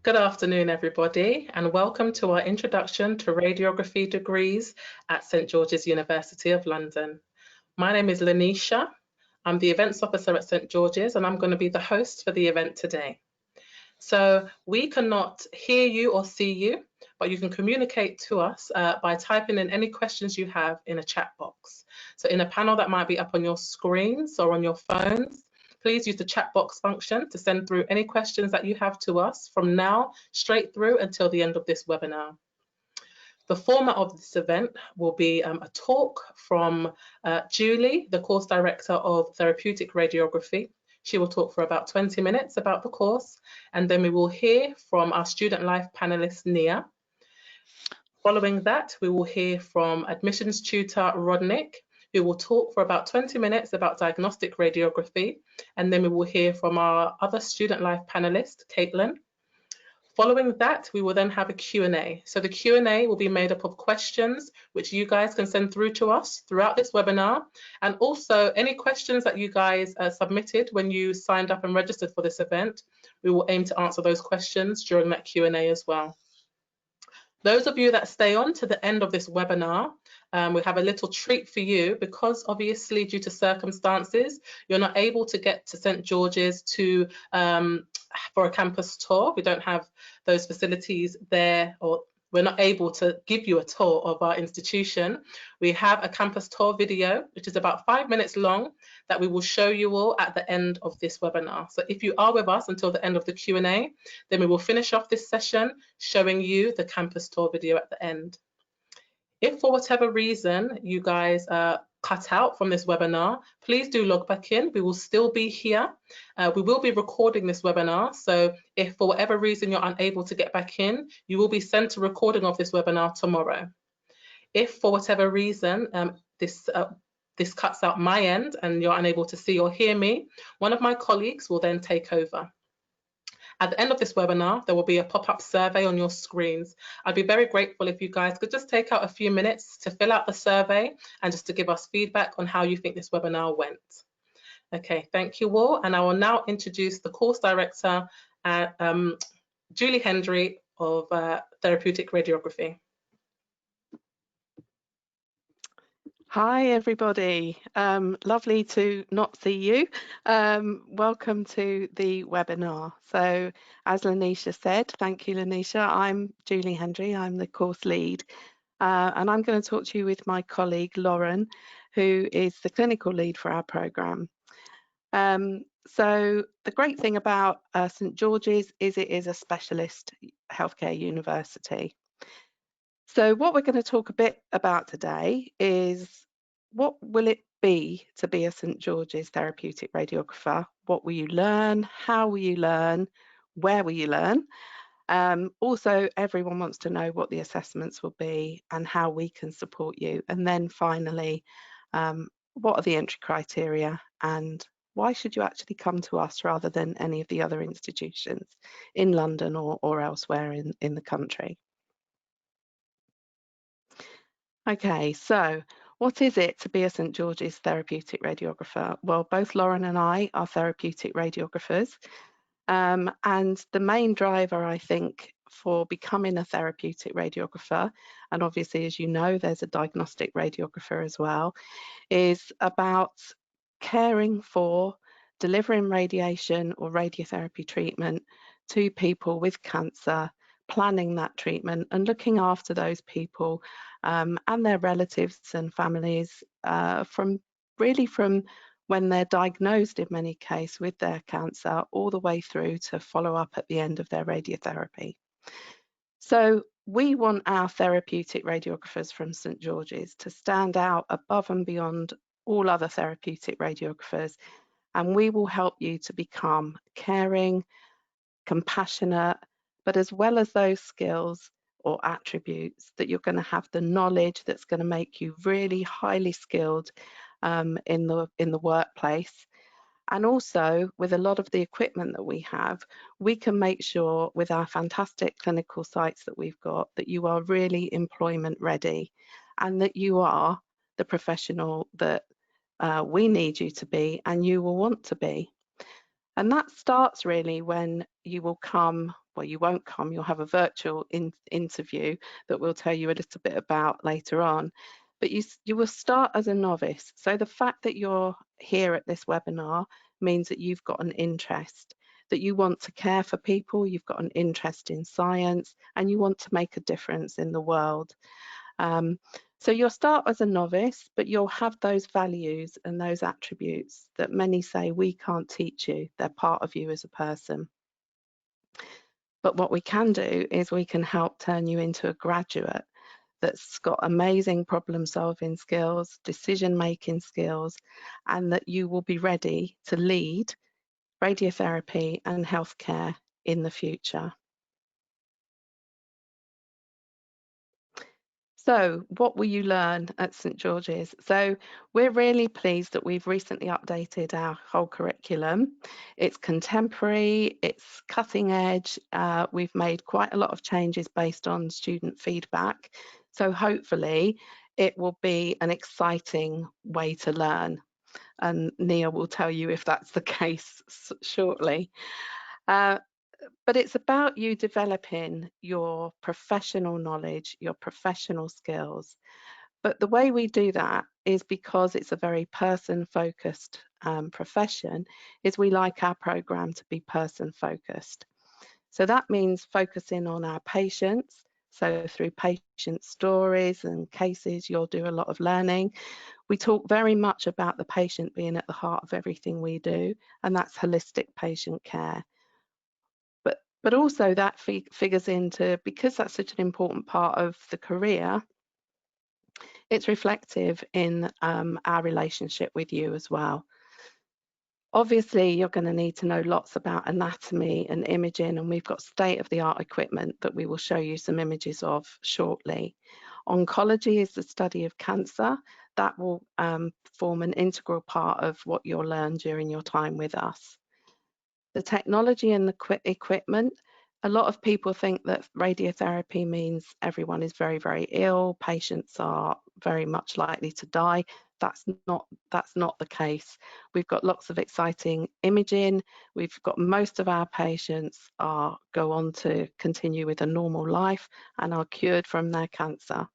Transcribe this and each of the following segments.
Good afternoon, everybody, and welcome to our Introduction to Radiography degrees at St George's University of London. My name is Lanisha. I'm the Events Officer at St George's, and I'm going to be the host for the event today. So we cannot hear you or see you, but you can communicate to us by typing in any questions you have in a chat box. So in a panel that might be up on your screens or on your phones, please use the chat box function to send through any questions that you have to us from now straight through until the end of this webinar. The format of this event will be a talk from Julie, the course director of Therapeutic Radiography. She will talk for about 20 minutes about the course, and then we will hear from our student life panelist, Nia. Following that, we will hear from admissions tutor, Rodnick, who will talk for about 20 minutes about diagnostic radiography, and then we will hear from our other student life panelist, Caitlin. Following that, we will then have a Q&A. So the Q&A will be made up of questions which you guys can send through to us throughout this webinar, and also any questions that you guys submitted when you signed up and registered for this event, we will aim to answer those questions during that Q&A as well. Those of you that stay on to the end of this webinar, we have a little treat for you because obviously due to circumstances, you're not able to get to St George's for a campus tour. We don't have those facilities there, or we're not able to give you a tour of our institution. We have a campus tour video, which is about 5 minutes long, that we will show you all at the end of this webinar. So if you are with us until the end of the Q&A, then we will finish off this session showing you the campus tour video at the end. If for whatever reason you guys cut out from this webinar, please do log back in. We will still be here. We will be recording this webinar. So if for whatever reason you're unable to get back in, you will be sent a recording of this webinar tomorrow. If for whatever reason this cuts out my end and you're unable to see or hear me, one of my colleagues will then take over. At the end of this webinar, there will be a pop-up survey on your screens. I'd be very grateful if you guys could just take out a few minutes to fill out the survey and just to give us feedback on how you think this webinar went. Okay, thank you all. And I will now introduce the course director, Julie Hendry of Therapeutic Radiography. Hi everybody, lovely to not see you. Welcome to the webinar. So as Lanisha said, thank you Lanisha, I'm Julie Hendry, I'm the course lead, and I'm going to talk to you with my colleague Lauren, who is the clinical lead for our programme. So the great thing about St George's is it is a specialist healthcare university. So what we're going to talk a bit about today is what will it be to be a St George's therapeutic radiographer? What will you learn? How will you learn? Where will you learn? Also, everyone wants to know what the assessments will be and how we can support you. And then finally, what are the entry criteria and why should you actually come to us rather than any of the other institutions in London or elsewhere in the country? Okay, so what is it to be a St George's therapeutic radiographer? Well, both Lauren and I are therapeutic radiographers, and the main driver, I think, for becoming a therapeutic radiographer, and obviously, as you know, there's a diagnostic radiographer as well, is about caring for, delivering radiation or radiotherapy treatment to people with cancer, planning that treatment and looking after those people and their relatives and families from when they're diagnosed in many cases with their cancer all the way through to follow up at the end of their radiotherapy. So we want our therapeutic radiographers from St George's to stand out above and beyond all other therapeutic radiographers, and we will help you to become caring, compassionate, but as well as those skills or attributes, that you're going to have the knowledge that's going to make you really highly skilled in the workplace. And also with a lot of the equipment that we have, we can make sure with our fantastic clinical sites that we've got that you are really employment ready and that you are the professional that we need you to be and you will want to be. And that starts really when you will come well, you won't come, you'll have a virtual interview that we'll tell you a little bit about later on. But you will start as a novice. So the fact that you're here at this webinar means that you've got an interest, that you want to care for people, you've got an interest in science, and you want to make a difference in the world. So you'll start as a novice, but you'll have those values and those attributes that many say we can't teach you. They're part of you as a person. But what we can do is we can help turn you into a graduate that's got amazing problem-solving skills, decision-making skills, and that you will be ready to lead radiotherapy and healthcare in the future. So what will you learn at St George's? So we're really pleased that we've recently updated our whole curriculum. It's contemporary, it's cutting edge. We've made quite a lot of changes based on student feedback. So hopefully it will be an exciting way to learn. And Nia will tell you if that's the case shortly. But it's about you developing your professional knowledge, your professional skills. But the way we do that is because it's a very person-focused profession, is we like our programme to be person-focused. So that means focusing on our patients. So through patient stories and cases, you'll do a lot of learning. We talk very much about the patient being at the heart of everything we do, and that's holistic patient care. But also that figures into, because that's such an important part of the career, it's reflective in our relationship with you as well. Obviously, you're going to need to know lots about anatomy and imaging, and we've got state-of-the-art equipment that we will show you some images of shortly. Oncology is the study of cancer. That will form an integral part of what you'll learn during your time with us. The technology and the equipment, a lot of people think that radiotherapy means everyone is very, very ill, patients are very much likely to die. That's not the case. We've got lots of exciting imaging. We've got most of our patients go on to continue with a normal life and are cured from their cancer.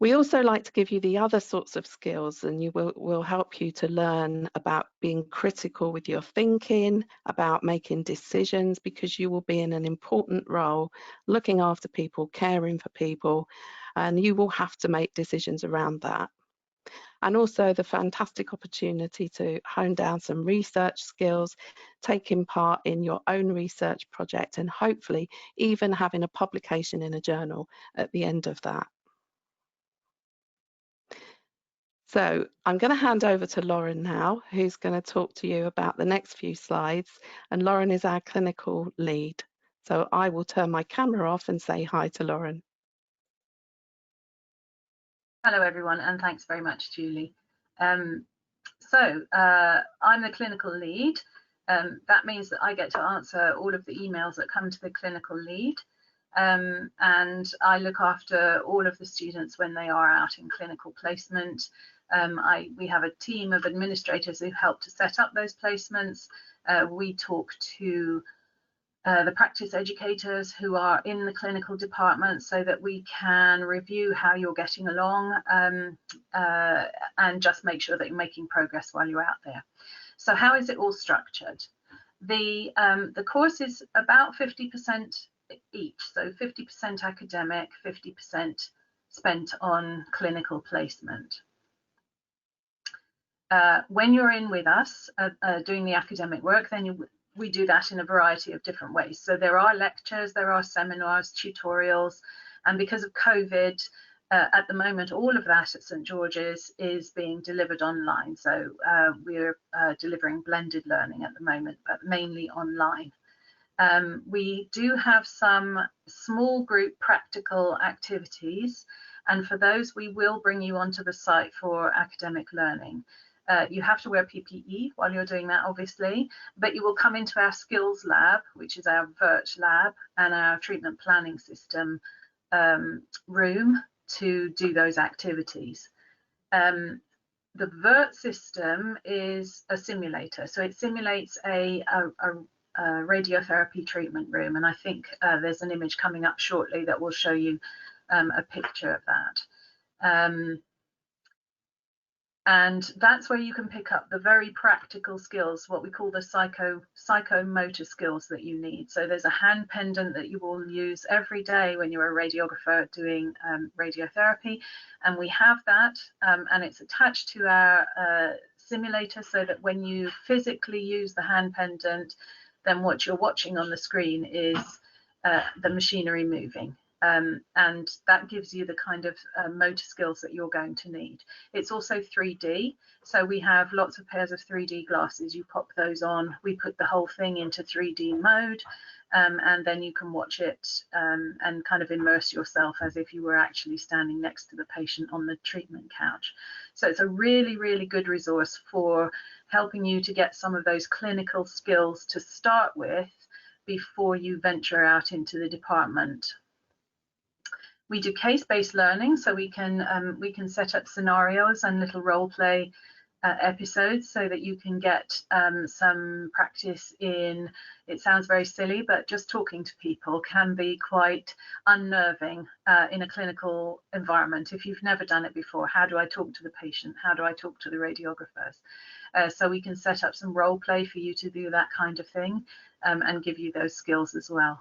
We also like to give you the other sorts of skills, and will help you to learn about being critical with your thinking, about making decisions, because you will be in an important role looking after people, caring for people, and you will have to make decisions around that. And also the fantastic opportunity to hone down some research skills, taking part in your own research project, and hopefully even having a publication in a journal at the end of that. So I'm going to hand over to Lauren now, who's going to talk to you about the next few slides. And Lauren is our clinical lead. So I will turn my camera off and say hi to Lauren. Hello, everyone, and thanks very much, Julie. I'm the clinical lead. That means that I get to answer all of the emails that come to the clinical lead. And I look after all of the students when they are out in clinical placement. We have a team of administrators who help to set up those placements. We talk to the practice educators who are in the clinical department so that we can review how you're getting along and just make sure that you're making progress while you're out there. So how is it all structured? The course is about 50% each, so 50% academic, 50% spent on clinical placement. When you're in with us doing the academic work, then we do that in a variety of different ways. So there are lectures, there are seminars, tutorials, and because of COVID, at the moment, all of that at St George's is being delivered online. So we're delivering blended learning at the moment, but mainly online. We do have some small group practical activities, and for those we will bring you onto the site for academic learning. You have to wear PPE while you're doing that, obviously, but you will come into our skills lab, which is our VERT lab, and our treatment planning system room to do those activities. The VERT system is a simulator, so it simulates a radiotherapy treatment room, and I think there's an image coming up shortly that will show you a picture of that. And that's where you can pick up the very practical skills, what we call the psychomotor skills that you need. So there's a hand pendant that you will use every day when you're a radiographer doing radiotherapy, and we have that, and it's attached to our simulator, so that when you physically use the hand pendant, then what you're watching on the screen is the machinery moving. And that gives you the kind of motor skills that you're going to need. It's also 3D, so we have lots of pairs of 3D glasses. You pop those on, we put the whole thing into 3D mode, and then you can watch it and kind of immerse yourself as if you were actually standing next to the patient on the treatment couch. So it's a really, really good resource for helping you to get some of those clinical skills to start with before you venture out into the department. We do case-based learning, so we can set up scenarios and little role play episodes so that you can get some practice in, it sounds very silly, but just talking to people can be quite unnerving in a clinical environment. If you've never done it before, how do I talk to the patient? How do I talk to the radiographers? So we can set up some role play for you to do that kind of thing and give you those skills as well.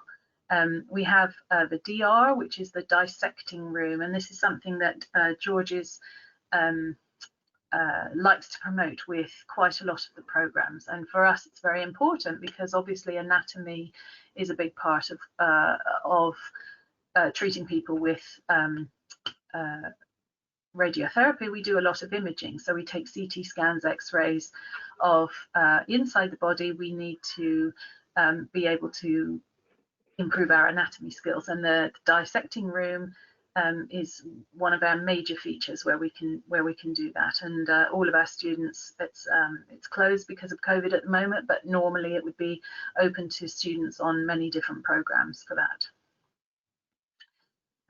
We have the DR, which is the dissecting room, and this is something that George's likes to promote with quite a lot of the programs. And for us, it's very important because obviously anatomy is a big part of treating people with radiotherapy. We do a lot of imaging, so we take CT scans, X-rays of inside the body. We need to be able to improve our anatomy skills, and the dissecting room is one of our major features where we can do that. And all of our students, it's closed because of COVID at the moment, but normally it would be open to students on many different programs for that.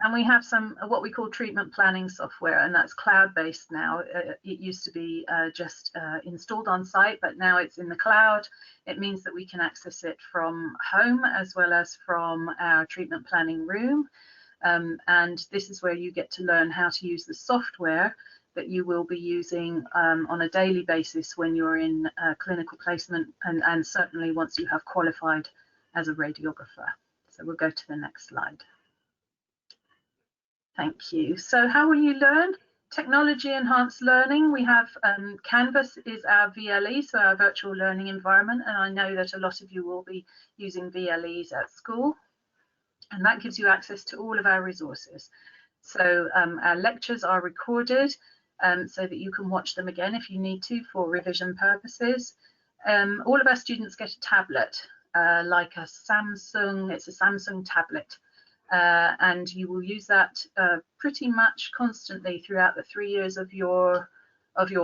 And we have some what we call treatment planning software, and that's cloud-based now. It used to be just installed on site, but now it's in the cloud. It means that we can access it from home as well as from our treatment planning room. And this is where you get to learn how to use the software that you will be using on a daily basis when you're in clinical placement, and certainly once you have qualified as a radiographer. So we'll go to the next slide. Thank you. So how will you learn? Technology enhanced learning. We have Canvas is our VLE, so our virtual learning environment, and I know that a lot of you will be using VLEs at school, and that gives you access to all of our resources. So our lectures are recorded so that you can watch them again if you need to for revision purposes. All of our students get a tablet, like a Samsung, it's a Samsung tablet. And you will use that pretty much constantly throughout the 3 years of your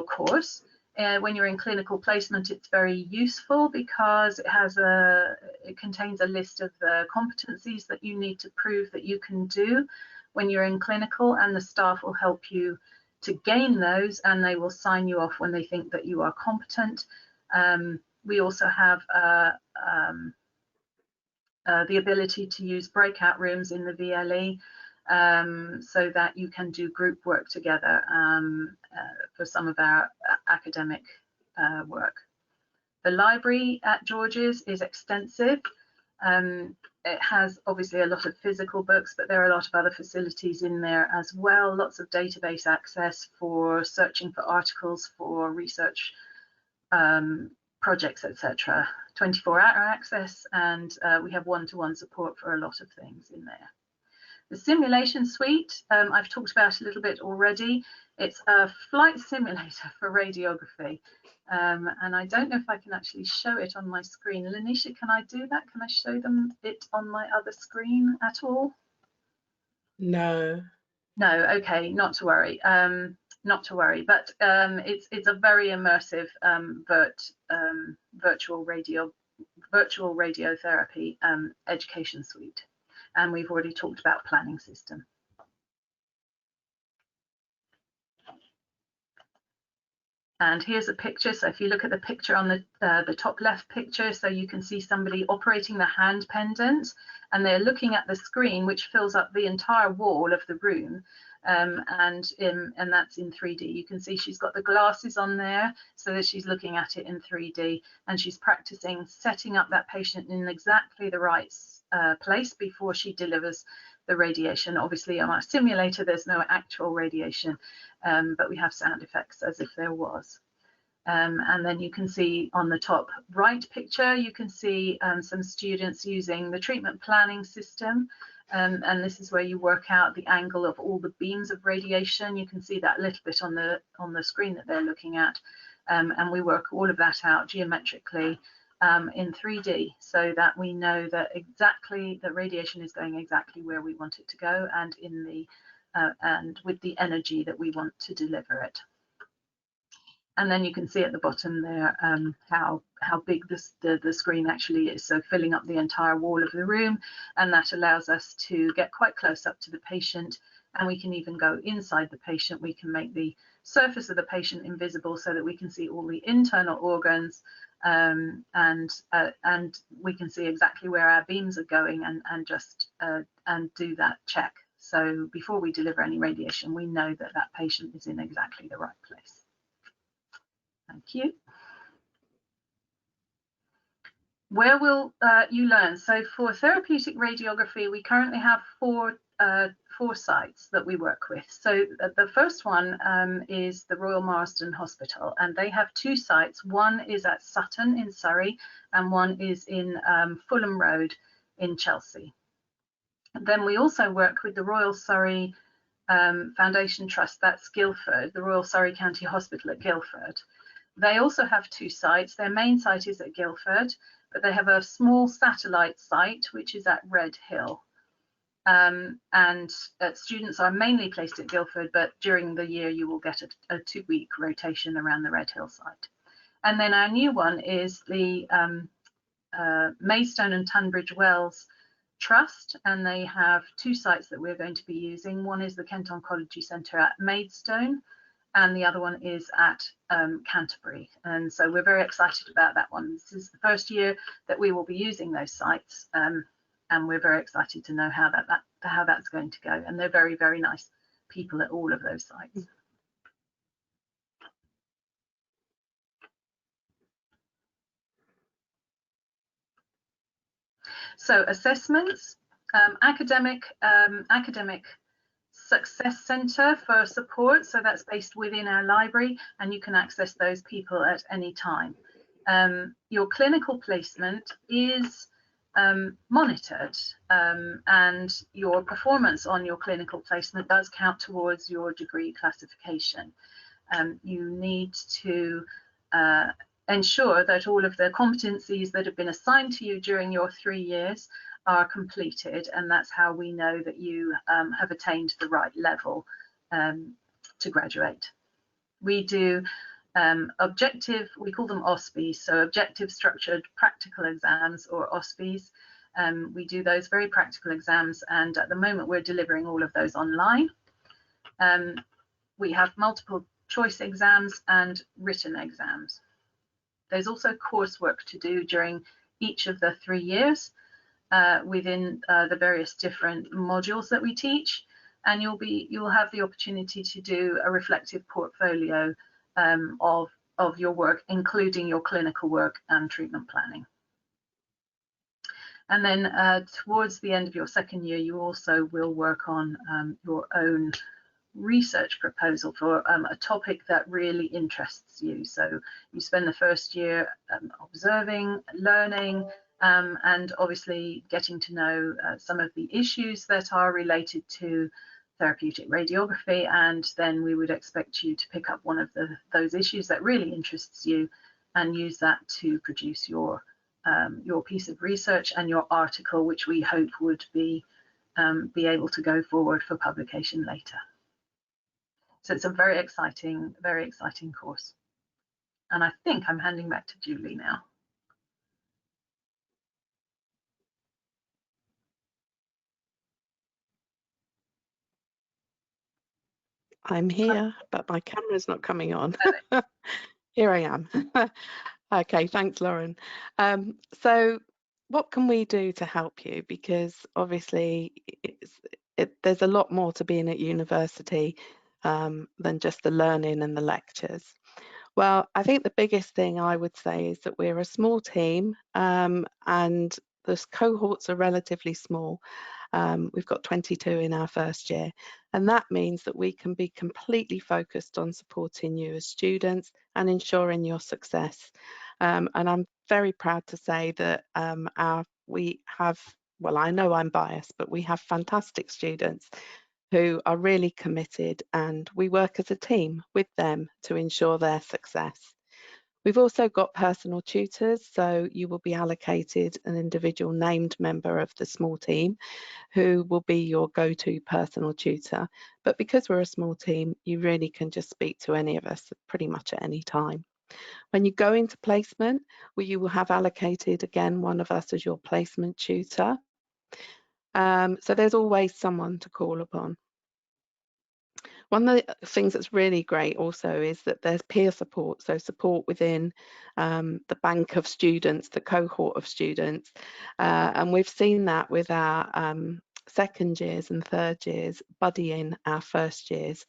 course. When you're in clinical placement, it's very useful because it contains a list of the competencies that you need to prove that you can do when you're in clinical, and the staff will help you to gain those, and they will sign you off when they think that you are competent. We also have the ability to use breakout rooms in the VLE so that you can do group work together for some of our academic work. The library at George's is extensive. It has obviously a lot of physical books, but there are a lot of other facilities in there as well. Lots of database access for searching for articles, for research projects, etc. 24-hour access, and we have one-to-one support for a lot of things in there. The simulation suite, I've talked about a little bit already. It's a flight simulator for radiography, and I don't know if I can actually show it on my screen. Lanisha, can I do that? Can I show them it on my other screen at all? No. No, okay, not to worry. Not to worry, but it's a very immersive virtual radiotherapy education suite, and we've already talked about planning system. And here's a picture. So if you look at the picture on the top left picture, so you can see somebody operating the hand pendant, and they're looking at the screen, which fills up the entire wall of the room. And that's in 3D. You can see she's got the glasses on there so that she's looking at it in 3D, and she's practicing setting up that patient in exactly the right place before she delivers the radiation. Obviously on our simulator there's no actual radiation, but we have sound effects as if there was. And then you can see on the top right picture, you can see some students using the treatment planning system. And this is where you work out the angle of all the beams of radiation. You can see that a little bit on the screen that they're looking at. And we work all of that out geometrically in 3D, so that we know that radiation is going exactly where we want it to go, and and with the energy that we want to deliver it. And then you can see at the bottom there how big the screen actually is, so filling up the entire wall of the room, and that allows us to get quite close up to the patient, and we can even go inside the patient. We can make the surface of the patient invisible so that we can see all the internal organs, and we can see exactly where our beams are going, and do that check. So before we deliver any radiation, we know that that patient is in exactly the right place. Thank you. Where will you learn? So for therapeutic radiography, we currently have four sites that we work with. So the first one is the Royal Marsden Hospital, and they have two sites. One is at Sutton in Surrey, and one is in Fulham Road in Chelsea. And then we also work with the Royal Surrey Foundation Trust, that's Guildford, the Royal Surrey County Hospital at Guildford. They also have two sites. Their main site is at Guildford, but they have a small satellite site, which is at Red Hill. And students are mainly placed at Guildford, but during the year you will get a 2-week rotation around the Red Hill site. And then our new one is the Maidstone and Tunbridge Wells Trust, and they have two sites that we're going to be using. One is the Kent Oncology Centre at Maidstone, and the other one is at Canterbury. And so we're very excited about that one. This is the first year that we will be using those sites, and we're very excited to know how that's going to go. And they're very, very nice people at all of those sites. So assessments, academic Success Centre for support, so that's based within our library, and you can access those people at any time. Your clinical placement is monitored, and your performance on your clinical placement does count towards your degree classification. You need to ensure that all of the competencies that have been assigned to you during your 3 years are completed, and that's how we know that you have attained the right level to graduate. We do objective, we call them OSPEs, so objective structured practical exams, or OSPEs. We do those very practical exams, and at the moment we're delivering all of those online. We have multiple choice exams and written exams. There's also coursework to do during each of the 3 years within the various different modules that we teach, and you'll have the opportunity to do a reflective portfolio of your work, including your clinical work and treatment planning. And then towards the end of your second year, you also will work on your own research proposal for a topic that really interests you. So you spend the first year observing, learning, and obviously getting to know some of the issues that are related to therapeutic radiography, and then we would expect you to pick up one of those issues that really interests you and use that to produce your piece of research and your article, which we hope would be able to go forward for publication later. So it's a very exciting course. And I think I'm handing back to Julie now. I'm here, but my camera's not coming on. Here I am. Okay, thanks, Lauren. So what can we do to help you? Because obviously there's a lot more to being at university than just the learning and the lectures. Well, I think the biggest thing I would say is that we're a small team and the cohorts are relatively small. We've got 22 in our first year, and that means that we can be completely focused on supporting you as students and ensuring your success. And I'm very proud to say that we have, well, I know I'm biased, but we have fantastic students who are really committed, and we work as a team with them to ensure their success. We've also got personal tutors, so you will be allocated an individual named member of the small team who will be your go-to personal tutor. But because we're a small team, you really can just speak to any of us pretty much at any time. When you go into placement, you will have allocated again one of us as your placement tutor. So there's always someone to call upon. One of the things that's really great also is that there's peer support, so support within the bank of students, the cohort of students, and we've seen that with our second years and third years buddying our first years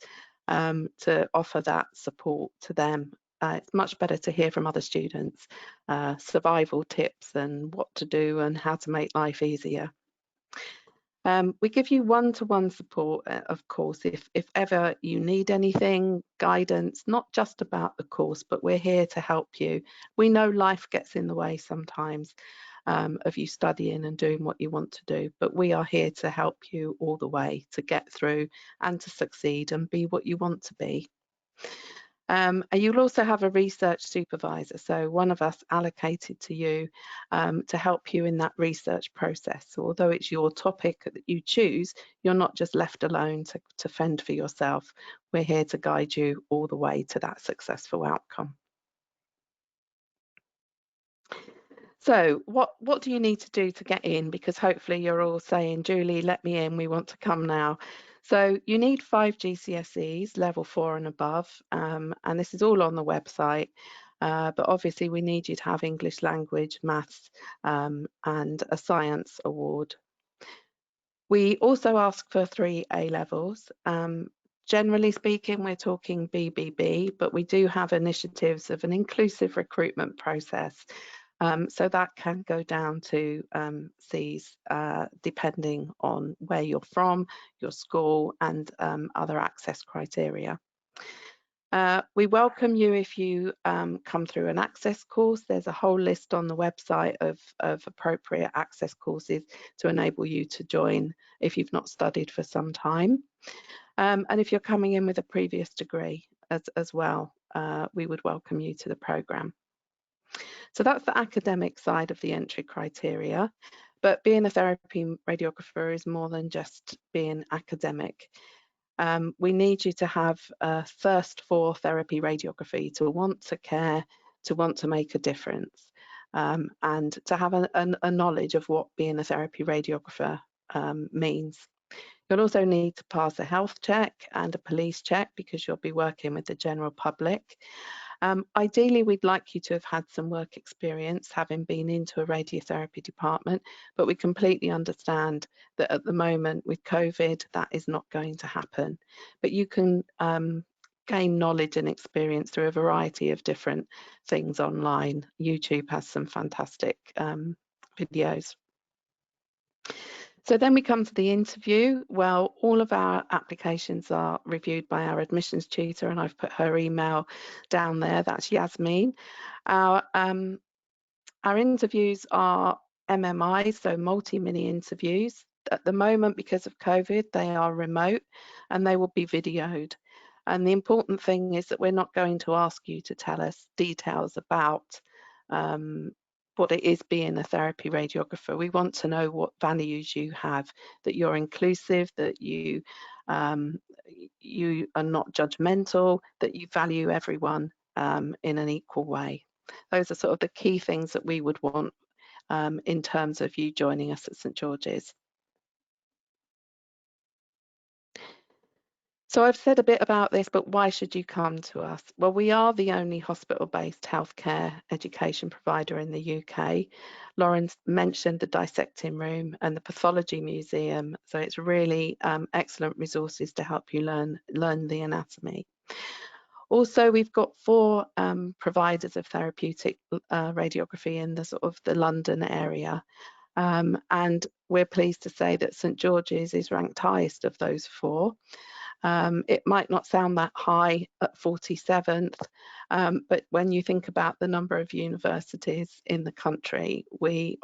to offer that support to them. It's much better to hear from other students survival tips and what to do and how to make life easier. We give you one-to-one support, of course, if ever you need anything, guidance, not just about the course, but we're here to help you. We know life gets in the way sometimes of you studying and doing what you want to do, but we are here to help you all the way to get through and to succeed and be what you want to be. And you'll also have a research supervisor, so one of us allocated to you to help you in that research process. So although it's your topic that you choose, you're not just left alone to fend for yourself. We're here to guide you all the way to that successful outcome. So what do you need to do to get in? Because hopefully you're all saying, Julie, let me in, we want to come now. So you need 5 GCSEs, level 4 and above, and this is all on the website. But obviously we need you to have English language, maths, and a science award. We also ask for 3 A-levels. Generally speaking, we're talking BBB, but we do have initiatives of an inclusive recruitment process. So that can go down to Cs, depending on where you're from, your school, and other access criteria. We welcome you if you come through an access course. There's a whole list on the website of appropriate access courses to enable you to join if you've not studied for some time. And if you're coming in with a previous degree as well, we would welcome you to the programme. So that's the academic side of the entry criteria, but being a therapy radiographer is more than just being academic. We need you to have a thirst for therapy radiography, to want to care, to want to make a difference, and to have a knowledge of what being a therapy radiographer means. You'll also need to pass a health check and a police check because you'll be working with the general public. Ideally, we'd like you to have had some work experience, having been into a radiotherapy department, but we completely understand that at the moment with COVID, that is not going to happen. But you can gain knowledge and experience through a variety of different things online. YouTube has some fantastic videos. So then we come to the interview. Well, all of our applications are reviewed by our admissions tutor, and I've put her email down there. That's Yasmin. Our interviews are MMI, so multi-mini interviews. At the moment, because of COVID, they are remote and they will be videoed. And the important thing is that we're not going to ask you to tell us details about what it is being a therapy radiographer. We want to know what values you have, that you're inclusive, that you are not judgmental, that you value everyone in an equal way. Those are sort of the key things that we would want in terms of you joining us at St George's. So I've said a bit about this, but why should you come to us? Well, we are the only hospital-based healthcare education provider in the UK. Lauren's mentioned the dissecting room and the pathology museum, so it's really excellent resources to help you learn the anatomy. Also, we've got 4 providers of therapeutic radiography in the sort of the London area. And we're pleased to say that St George's is ranked highest of those 4. It might not sound that high at 47th, but when you think about the number of universities in the country, we'd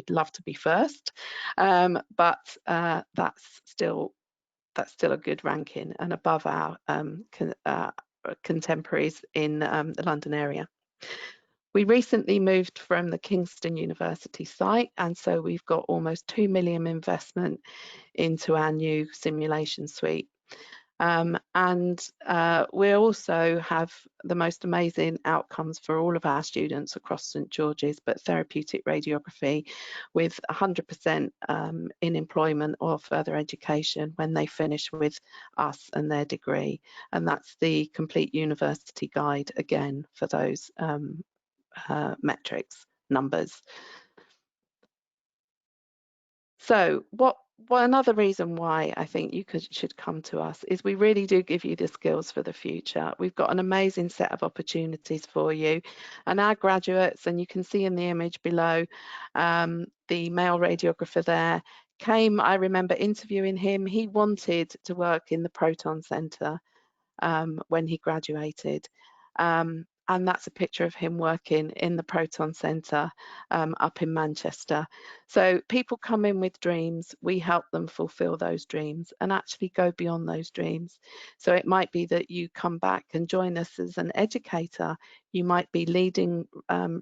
love to be first, but that's still a good ranking and above our contemporaries in the London area. We recently moved from the Kingston University site, and so we've got almost 2 million investment into our new simulation suite. We also have the most amazing outcomes for all of our students across St George's, but therapeutic radiography with 100% in employment or further education when they finish with us and their degree. And that's the complete university guide again for those metrics, numbers. So another reason why I think you should come to us is we really do give you the skills for the future. We've got an amazing set of opportunities for you, and our graduates, and you can see in the image below, the male radiographer there came, I remember interviewing him, he wanted to work in the proton centre when he graduated. And that's a picture of him working in the Proton Centre up in Manchester. So people come in with dreams, we help them fulfil those dreams and actually go beyond those dreams. So it might be that you come back and join us as an educator. You might be leading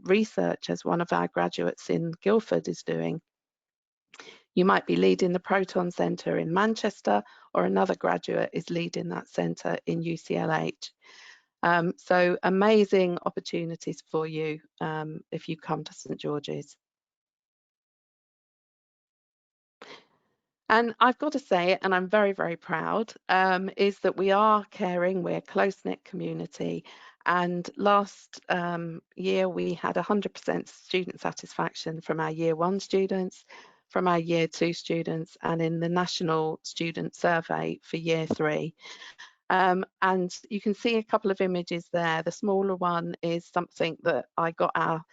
research, as one of our graduates in Guildford is doing. You might be leading the Proton Centre in Manchester, or another graduate is leading that centre in UCLH. So amazing opportunities for you if you come to St George's. And I've got to say it, and I'm very, very proud, is that we are caring, we're a close-knit community. And last year we had 100% student satisfaction from our Year 1 students, from our Year 2 students, and in the National Student Survey for Year 3. And you can see a couple of images there. The smaller one is something that I got our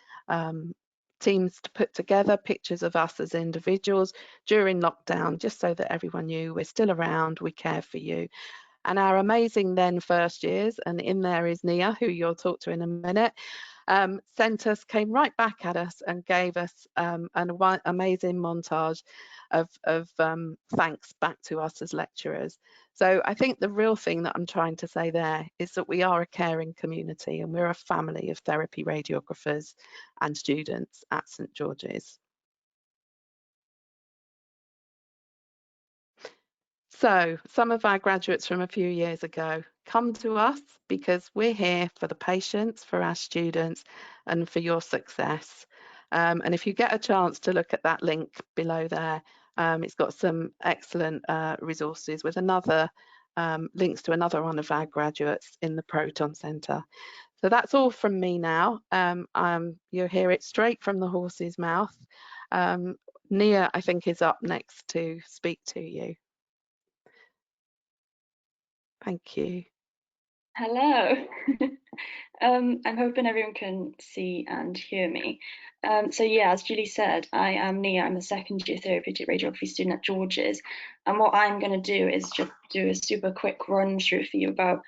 teams to put together, pictures of us as individuals during lockdown, just so that everyone knew we're still around, we care for you. And our amazing then first years, and in there is Nia, who you'll talk to in a minute, came right back at us and gave us an amazing montage of thanks back to us as lecturers. So I think the real thing that I'm trying to say there is that we are a caring community and we're a family of therapy radiographers and students at St George's. So some of our graduates from a few years ago, come to us because we're here for the patients, for our students, and for your success. And if you get a chance to look at that link below there, it's got some excellent resources with another links to another one of our graduates in the Proton Centre. So that's all from me now. You'll hear it straight from the horse's mouth. Nia, I think, is up next to speak to you. Thank you. Hello. I'm hoping everyone can see and hear me. So yeah, as Julie said, I am Nia. I'm a second year therapeutic radiography student at George's. And what I'm going to do is just do a super quick run through for you about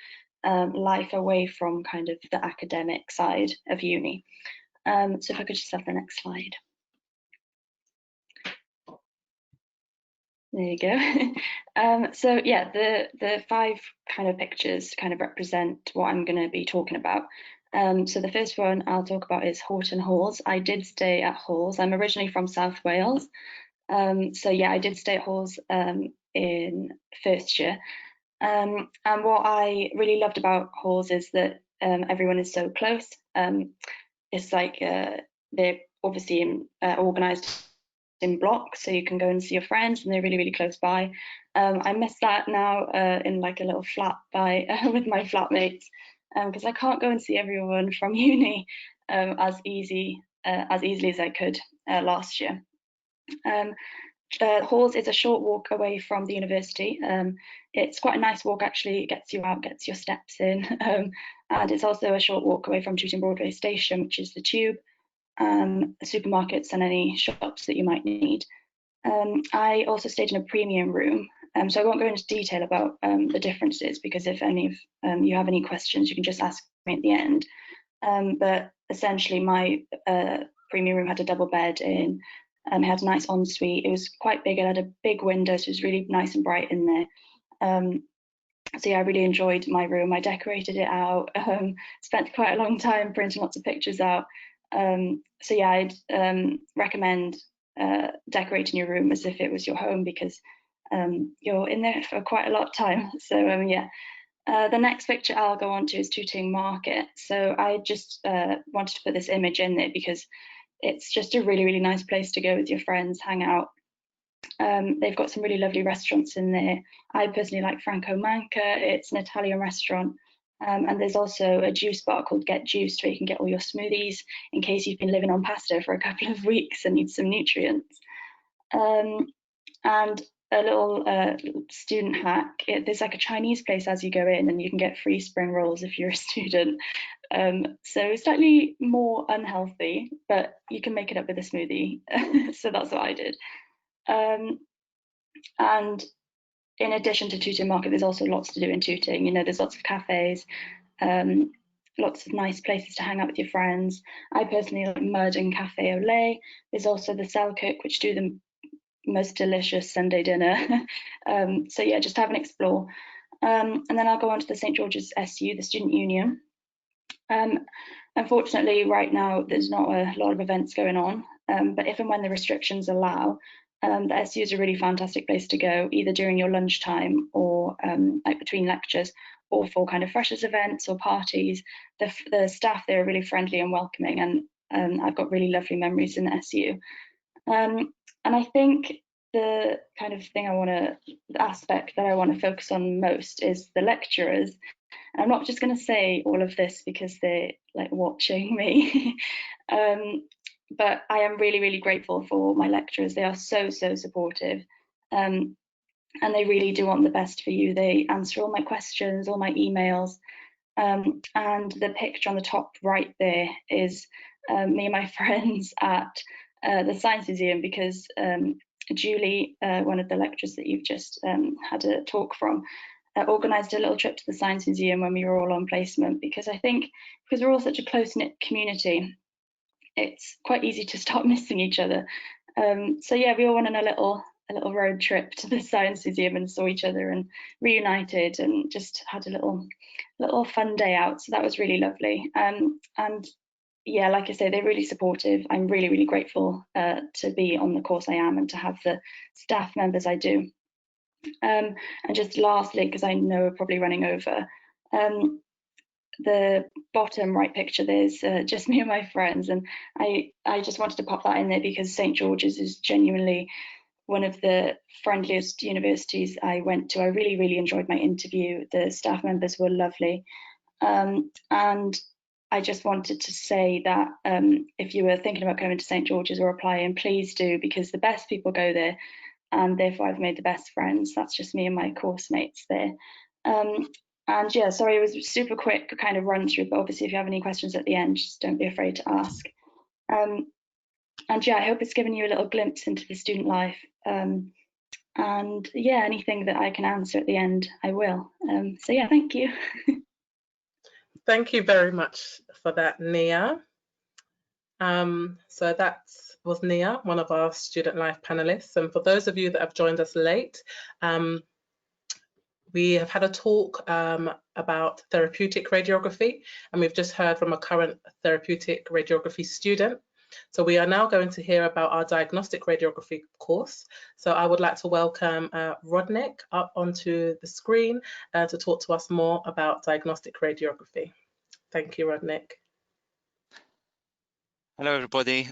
life away from kind of the academic side of uni. So if I could just have the next slide. There you go. So yeah, the 5 kind of pictures kind of represent what I'm going to be talking about. So the first one I'll talk about is Horton Halls. I did stay at Halls. I'm originally from South Wales. So yeah, I did stay at Halls in first year. And what I really loved about Halls is that everyone is so close. It's like they're obviously organised in blocks, so you can go and see your friends, and they're really, really close by. I miss that now in like a little flat by with my flatmates, because I can't go and see everyone from uni as easily as I could last year. Halls is a short walk away from the university. It's quite a nice walk actually. It gets you out, gets your steps in, and it's also a short walk away from Tooting Broadway Station, which is the tube, supermarkets and any shops that you might need. I also stayed in a premium room, so I won't go into detail about the differences, because if any of you have any questions, you can just ask me at the end. But essentially, my premium room had a double bed in. It had a nice ensuite. It was quite big. It had a big window, so it was really nice and bright in there. So yeah, I really enjoyed my room. I decorated it out. Spent quite a long time printing lots of pictures out. So yeah, I'd recommend decorating your room as if it was your home, because you're in there for quite a lot of time. So yeah. The next picture I'll go on to is Tooting Market. So I just wanted to put this image in there because it's just a really, really nice place to go with your friends, hang out. They've got some really lovely restaurants in there. I personally like Franco Manca. It's an Italian restaurant. And there's also a juice bar called Get Juiced, where you can get all your smoothies in case you've been living on pasta for a couple of weeks and need some nutrients. And a little student hack, there's like a Chinese place as you go in, and you can get free spring rolls if you're a student. So slightly more unhealthy, but you can make it up with a smoothie. So that's what I did. And in addition to Tooting Market, there's also lots to do in Tooting. You know, there's lots of cafes, lots of nice places to hang out with your friends. I personally like Mud and Cafe au Lait. There's also the Cell Cook, which do the most delicious Sunday dinner. So yeah, just have an explore. And then I'll go on to the St George's SU, the Student Union. Unfortunately, right now, there's not a lot of events going on, but if and when the restrictions allow, the SU is a really fantastic place to go, either during your lunchtime or like between lectures, or for kind of freshers events or parties. The staff there are really friendly and welcoming, and I've got really lovely memories in the SU. And I think the kind of thing the aspect that I want to focus on most is the lecturers. And I'm not just going to say all of this because they're like watching me, but I am really, really grateful for my lecturers. They are so, so supportive, and they really do want the best for you. They answer all my questions, all my emails, and the picture on the top right there is me and my friends at the Science Museum, because Julie, one of the lecturers that you've just had a talk from, organised a little trip to the Science Museum when we were all on placement, because I think because we're all such a close-knit community, it's quite easy to start missing each other. So yeah, we all went on a little road trip to the Science Museum and saw each other and reunited and just had a little fun day out. So that was really lovely. And yeah, like I say, they're really supportive. I'm really, really grateful to be on the course I am and to have the staff members I do. And just lastly, because I know we're probably running over, the bottom right picture, there's just me and my friends, and I just wanted to pop that in there because St George's is genuinely one of the friendliest universities I went to. I really, really enjoyed my interview. The staff members were lovely, and I just wanted to say that if you were thinking about going to St George's or applying, please do, because the best people go there, and therefore I've made the best friends. That's just me and my course mates there. And yeah, sorry, it was a super quick kind of run through, but obviously if you have any questions at the end, just don't be afraid to ask. And yeah, I hope it's given you a little glimpse into the student life. And yeah, anything that I can answer at the end, I will. So yeah, thank you. Thank you very much for that, Nia. So that was Nia, one of our student life panelists. And for those of you that have joined us late, we have had a talk about therapeutic radiography, and we've just heard from a current therapeutic radiography student. So we are now going to hear about our diagnostic radiography course. So I would like to welcome Rodnick up onto the screen to talk to us more about diagnostic radiography. Thank you, Rodnick. Hello, everybody.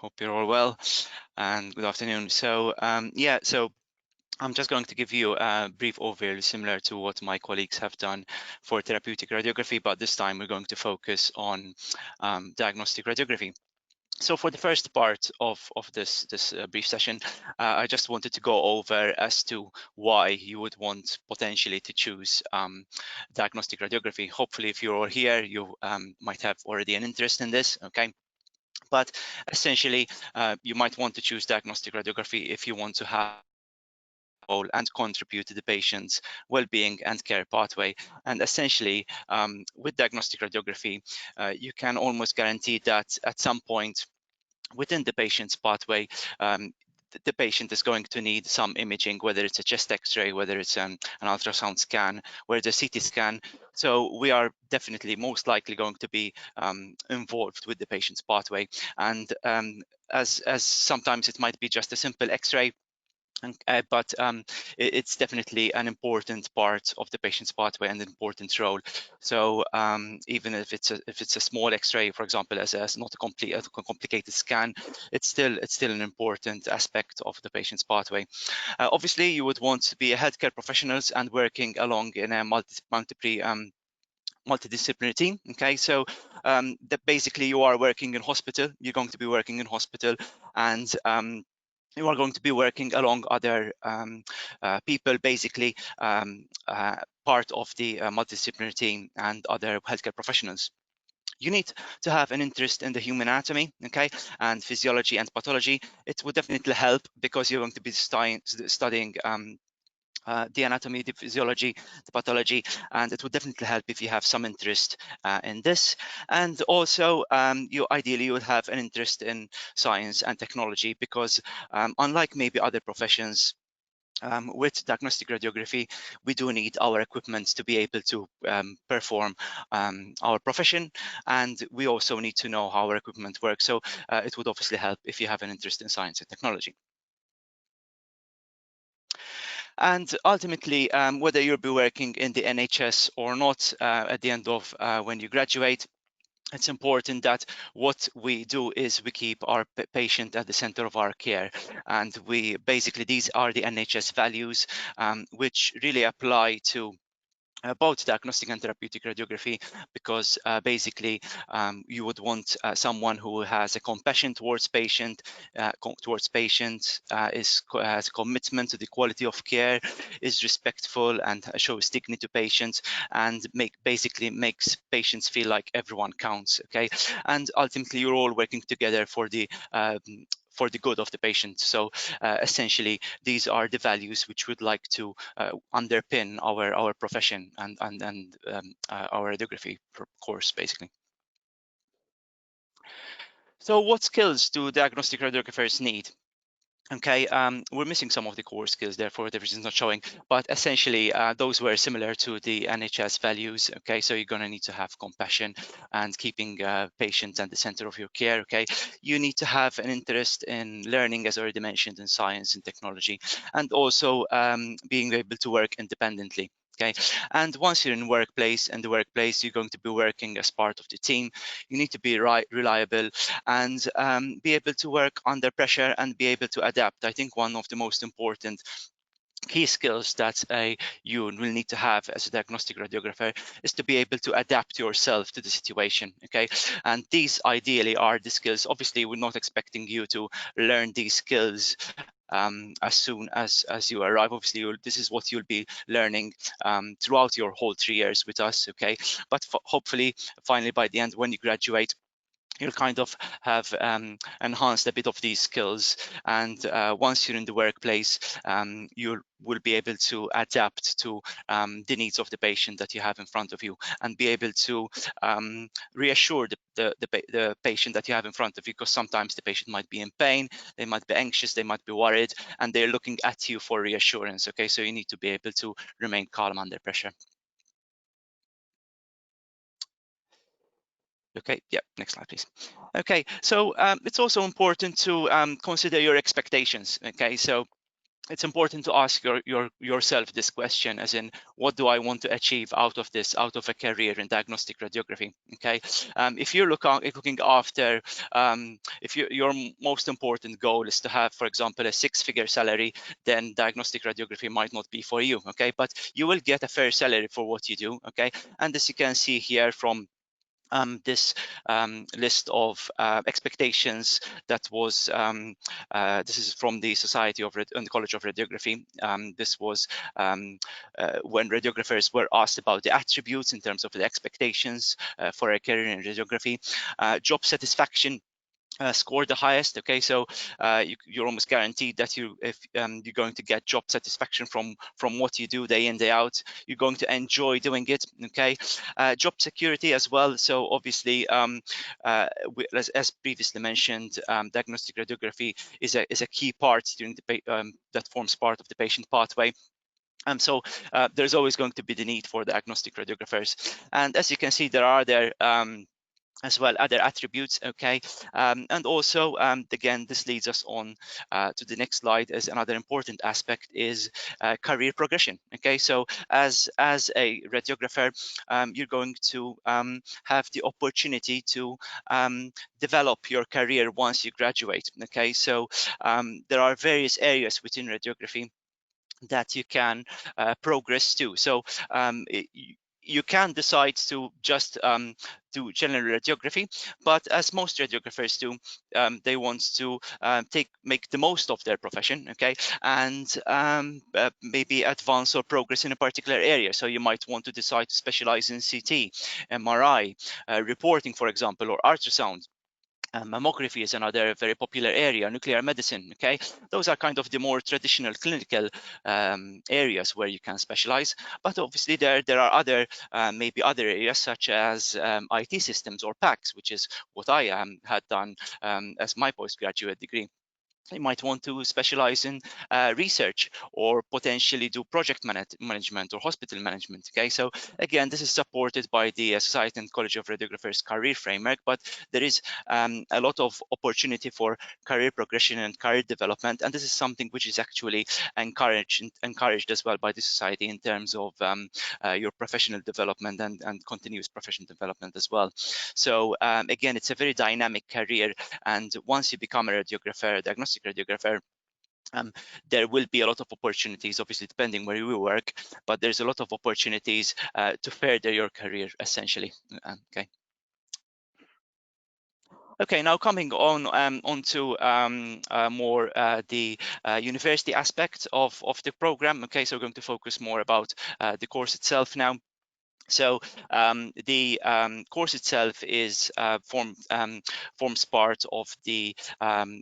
Hope you're all well, and good afternoon. So yeah, so I'm just going to give you a brief overview similar to what my colleagues have done for therapeutic radiography, but this time we're going to focus on diagnostic radiography. So for the first part of this brief session, I just wanted to go over as to why you would want potentially to choose diagnostic radiography. Hopefully, if you're all here, you might have already an interest in this, okay? But essentially, you might want to choose diagnostic radiography if you want to have and contribute to the patient's well-being and care pathway. And essentially, with diagnostic radiography, you can almost guarantee that at some point within the patient's pathway, the patient is going to need some imaging, whether it's a chest x-ray, whether it's an ultrasound scan, whether it's a CT scan. So we are definitely most likely going to be involved with the patient's pathway. And as sometimes it might be just a simple x-ray, but it's definitely an important part of the patient's pathway and an important role. So even if it's a small X-ray, for example, as not a complicated scan, it's still an important aspect of the patient's pathway. Obviously, you would want to be a healthcare professionals and working along in a multidisciplinary team. Okay, so that basically you are working in hospital. You're going to be working in hospital, and you are going to be working along other people, basically part of the multidisciplinary team and other healthcare professionals. You need to have an interest in the human anatomy, okay, and physiology and pathology. It would definitely help because you're going to be studying the anatomy, the physiology, the pathology, and it would definitely help if you have some interest in this. And also, you ideally would have an interest in science and technology because unlike maybe other professions, with diagnostic radiography, we do need our equipment to be able to perform our profession, and we also need to know how our equipment works. So it would obviously help if you have an interest in science and technology. And ultimately, whether you'll be working in the NHS or not at the end of when you graduate, it's important that what we do is we keep our patient at the center of our care. And we basically, these are the NHS values, which really apply to both diagnostic and therapeutic radiography, because basically you would want someone who has a compassion towards patient, has a commitment to the quality of care, is respectful and shows dignity to patients, and basically makes patients feel like everyone counts. Okay, and ultimately you're all working together for the good of the patient. So essentially, these are the values which we'd like to underpin our profession and our radiography course, basically. So what skills do diagnostic radiographers need? Okay, we're missing some of the core skills, therefore the reason not showing, but essentially those were similar to the NHS values. Okay, so you're going to need to have compassion and keeping patients at the center of your care. Okay, you need to have an interest in learning, as already mentioned, in science and technology, and also being able to work independently. Okay, and once you're in the workplace, you're going to be working as part of the team. You need to be reliable and be able to work under pressure and be able to adapt. I think one of the most important key skills that you will need to have as a diagnostic radiographer is to be able to adapt yourself to the situation. Okay, and these ideally are the skills. Obviously, we're not expecting you to learn these skills as soon as you arrive. Obviously, this is what you'll be learning throughout your whole 3 years with us. Okay, but hopefully, finally, by the end, when you graduate, you'll kind of have enhanced a bit of these skills, and once you're in the workplace, you will be able to adapt to the needs of the patient that you have in front of you, and be able to reassure the patient that you have in front of you, because sometimes the patient might be in pain, they might be anxious, they might be worried, and they're looking at you for reassurance. Okay, so you need to be able to remain calm under pressure. Okay, yeah, next slide, please. Okay, so it's also important to consider your expectations. Okay, so it's important to ask yourself this question, as in, what do I want to achieve out of this, out of a career in diagnostic radiography? Okay, if you're looking after, if your most important goal is to have, for example, a 6-figure salary, then diagnostic radiography might not be for you. Okay, but you will get a fair salary for what you do. Okay, and as you can see here from this list of expectations that was this is from the Society of and the College of Radiography. This was when radiographers were asked about the attributes in terms of the expectations for a career in radiography. Job satisfaction score the highest. Okay, so you're almost guaranteed that if you're going to get job satisfaction from what you do day in, day out. You're going to enjoy doing it. Okay, job security as well. So obviously, as previously mentioned, diagnostic radiography is a key part during the that forms part of the patient pathway. So there's always going to be the need for diagnostic radiographers, and as you can see, there are as well other attributes. Okay, and also again, this leads us on to the next slide, as another important aspect is career progression. Okay, so as a radiographer, you're going to have the opportunity to develop your career once you graduate. Okay, so there are various areas within radiography that you can progress to. So you can decide to just do general radiography, but as most radiographers do, they want to make the most of their profession. Okay, and maybe advance or progress in a particular area. So you might want to decide to specialize in CT, MRI, reporting, for example, or ultrasound. Mammography is another very popular area, nuclear medicine. Okay, those are kind of the more traditional clinical areas where you can specialize, but obviously there are other maybe other areas, such as IT systems or PACS, which is what I had done as my postgraduate degree. You might want to specialize in research, or potentially do project management or hospital management. Okay, so again, this is supported by the Society and College of Radiographers career framework, but there is a lot of opportunity for career progression and career development, and this is something which is actually encouraged as well by the society in terms of your professional development and continuous professional development as well. So again, it's a very dynamic career, and once you become a radiographer, diagnostic radiographer, there will be a lot of opportunities, obviously depending where you work, but there's a lot of opportunities to further your career, essentially. Okay. Okay, now coming on onto more the university aspect of the program. Okay, so we're going to focus more about the course itself now. So the course itself is forms part of the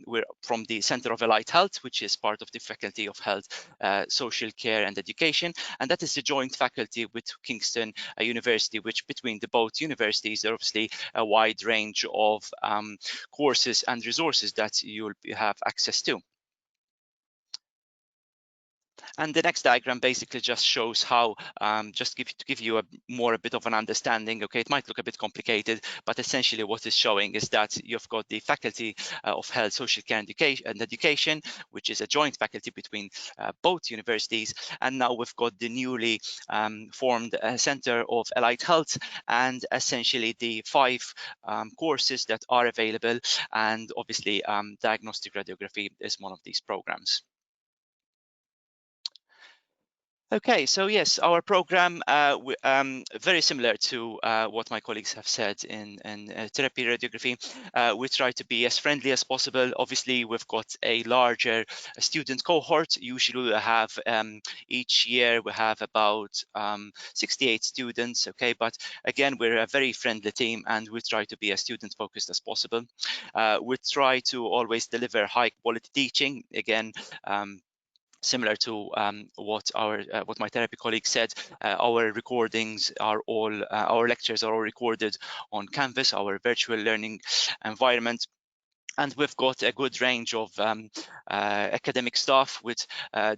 we're from the Center of Allied Health, which is part of the Faculty of Health, Social Care and Education, and that is the joint faculty with Kingston University, which between the both universities, there are obviously a wide range of courses and resources that you'll have access to. And the next diagram basically just shows how, just to give you a bit of an understanding. Okay, it might look a bit complicated, but essentially what it's showing is that you've got the Faculty of Health, Social Care and Education, which is a joint faculty between both universities, and now we've got the newly formed Center of Allied Health, and essentially the 5 courses that are available, and obviously diagnostic radiography is one of these programs. Okay, so yes, our program very similar to what my colleagues have said in therapy radiography. We try to be as friendly as possible. Obviously, we've got a larger student cohort. Usually, we have each year we have about 68 students. Okay, but again, we're a very friendly team, and we try to be as student focused as possible. We try to always deliver high quality teaching. Again. Similar to what my therapy colleague said, our recordings are all our lectures are all recorded on Canvas, our virtual learning environment. And we've got a good range of academic staff with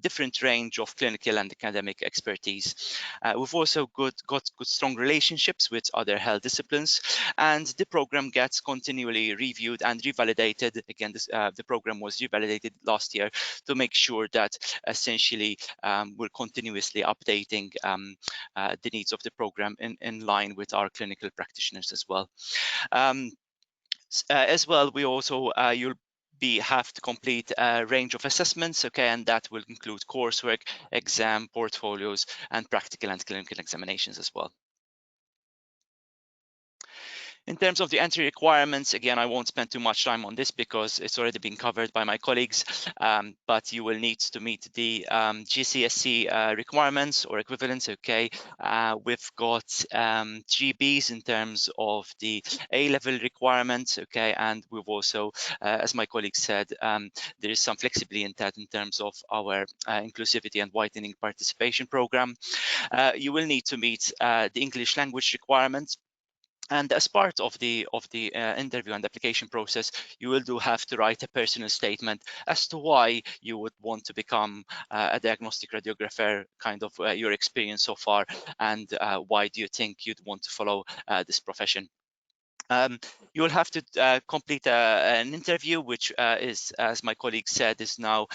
different range of clinical and academic expertise. We've also got good strong relationships with other health disciplines, and the program gets continually reviewed and revalidated. Again, the program was revalidated last year to make sure that essentially we're continuously updating the needs of the program in line with our clinical practitioners as well. As well, we also you'll have to complete a range of assessments, okay, and that will include coursework, exam, portfolios, and practical and clinical examinations as well. In terms of the entry requirements, again, I won't spend too much time on this because it's already been covered by my colleagues, but you will need to meet the GCSE requirements or equivalents, okay? We've got 3 Bs in terms of the A-level requirements, okay? And we've also, as my colleague said, there is some flexibility in that in terms of our inclusivity and widening participation program. You will need to meet the English language requirements. And as part of the interview and application process, you will have to write a personal statement as to why you would want to become a diagnostic radiographer, kind of your experience so far, and why do you think you'd want to follow this profession. You will have to complete an interview, which is, as my colleague said, is now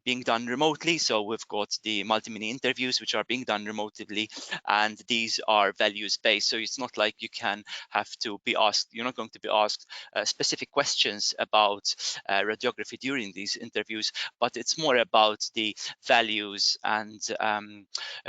being done remotely. So we've got the multi-mini interviews, which are being done remotely, and these are values-based. So it's not like you can have to be asked, you're not going to be asked specific questions about radiography during these interviews, but it's more about the values and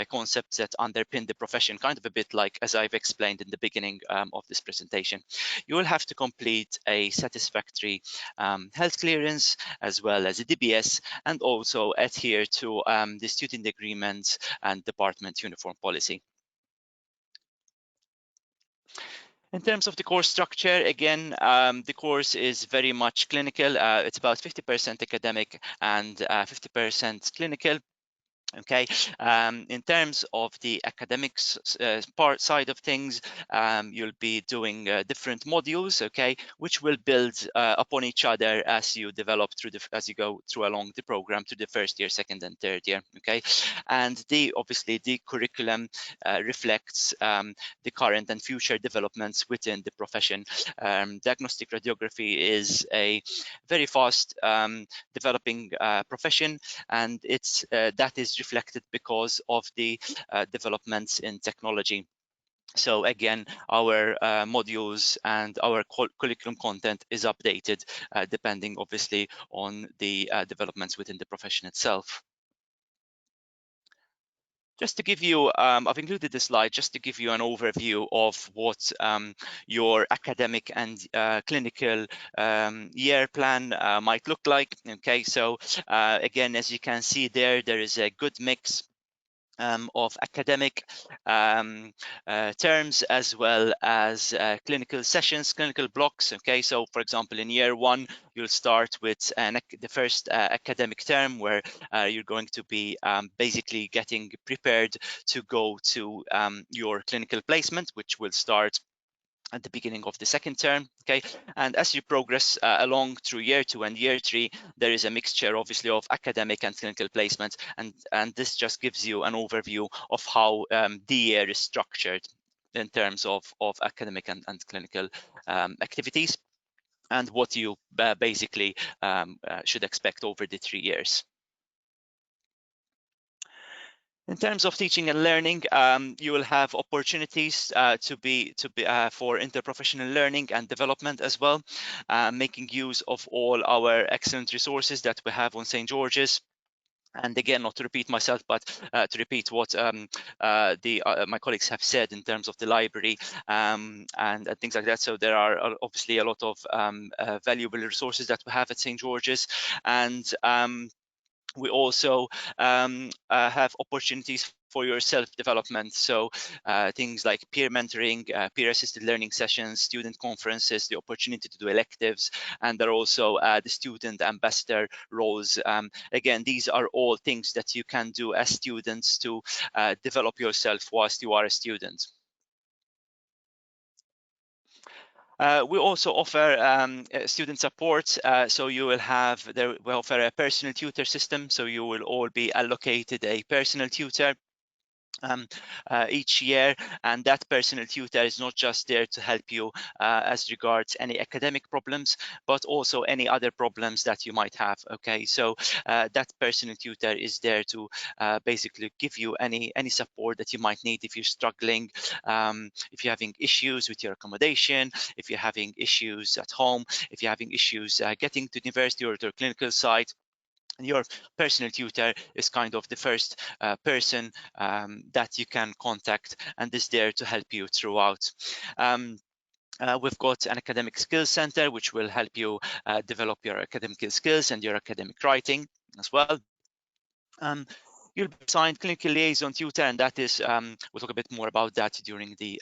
concepts that underpin the profession, kind of a bit like as I've explained in the beginning of this presentation. You will have to complete a satisfactory health clearance as well as a DBS, and also adhere to the student agreement and department uniform policy. In terms of the course structure, again, the course is very much clinical. It's about 50% academic and 50% clinical. Okay, in terms of the academics part side of things, you'll be doing different modules, okay, which will build upon each other as you develop as you go through along the program to the first year, second and third year, okay. And obviously the curriculum reflects the current and future developments within the profession. Diagnostic radiography is a very fast developing profession, and it's that is reflected because of the developments in technology. So again, our modules and our curriculum content is updated depending obviously on the developments within the profession itself. Just to give you, I've included this slide just to give you an overview of what your academic and clinical year plan might look like. Okay, so again, as you can see there is a good mix of academic terms as well as clinical sessions, clinical blocks. Okay, so for example, in year 1, you'll start with the first academic term where you're going to be basically getting prepared to go to your clinical placement, which will start at the beginning of the second term. Okay, and as you progress along through year 2 and year 3, there is a mixture obviously of academic and clinical placement, and this just gives you an overview of how the year is structured in terms of academic and clinical activities, and what you basically should expect over the 3 years. In terms of teaching and learning, you will have opportunities for interprofessional learning and development as well, making use of all our excellent resources that we have on St. George's. And again, not to repeat myself, but to repeat what my colleagues have said in terms of the library and things like that. So there are obviously a lot of valuable resources that we have at St. George's, and we also have opportunities for your self-development. So things like peer mentoring, peer-assisted learning sessions, student conferences, the opportunity to do electives, and there are also the student ambassador roles. Again, these are all things that you can do as students to develop yourself whilst you are a student. We also offer student support, so you will have, we offer a personal tutor system, so you will all be allocated a personal tutor each year, and that personal tutor is not just there to help you as regards any academic problems, but also any other problems that you might have. Okay, so that personal tutor is there to basically give you any support that you might need if you're struggling, if you're having issues with your accommodation, if you're having issues at home, if you're having issues getting to university or to a clinical site. Your personal tutor is kind of the first person that you can contact and is there to help you throughout. We've got an academic skills center which will help you develop your academic skills and your academic writing as well. You'll be assigned clinical liaison tutor, and that is, we'll talk a bit more about that during the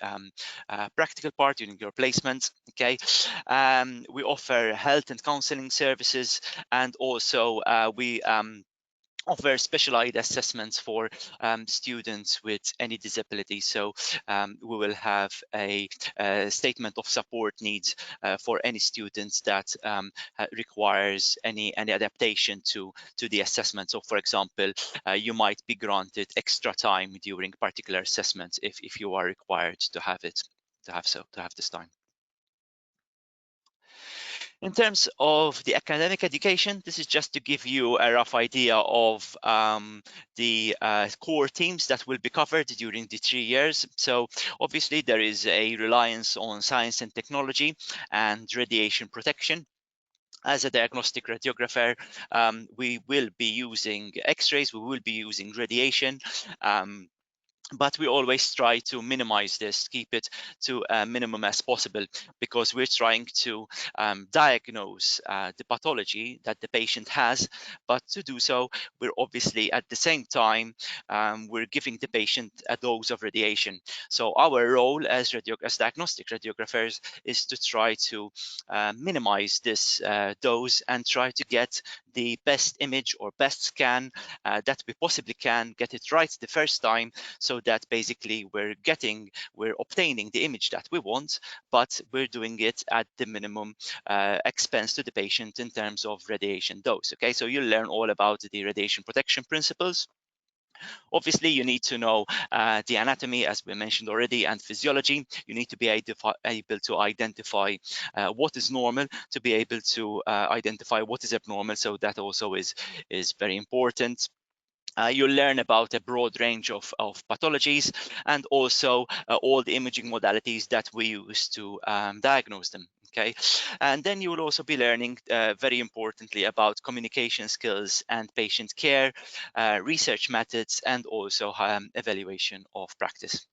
practical part, during your placement. Okay, we offer health and counseling services, and also we offer specialized assessments for students with any disability. So we will have a statement of support needs for any students that requires any adaptation to the assessment. So for example, you might be granted extra time during particular assessments if you are required to have it, to have this time. In terms of the academic education, this is just to give you a rough idea of the core themes that will be covered during the 3 years. So obviously there is a reliance on science and technology and radiation protection. As a diagnostic radiographer, we will be using X-rays, we will be using radiation. But we always try to minimize this, keep it to a minimum as possible, because we're trying to diagnose the pathology that the patient has. But to do so, we're obviously at the same time, we're giving the patient a dose of radiation. So our role as diagnostic radiographers is to try to minimize this dose and try to get the best image or best scan that we possibly can, get it right the first time, so that basically we're obtaining the image that we want, but we're doing it at the minimum expense to the patient in terms of radiation dose. Okay, so you'll learn all about the radiation protection principles. Obviously, you need to know the anatomy, as we mentioned already, and physiology. You need to be able to identify what is normal, to be able to identify what is abnormal. So that also is very important. You'll learn about a broad range of pathologies, and also all the imaging modalities that we use to diagnose them. Okay, and then you will also be learning very importantly about communication skills and patient care, research methods, and also evaluation of practice.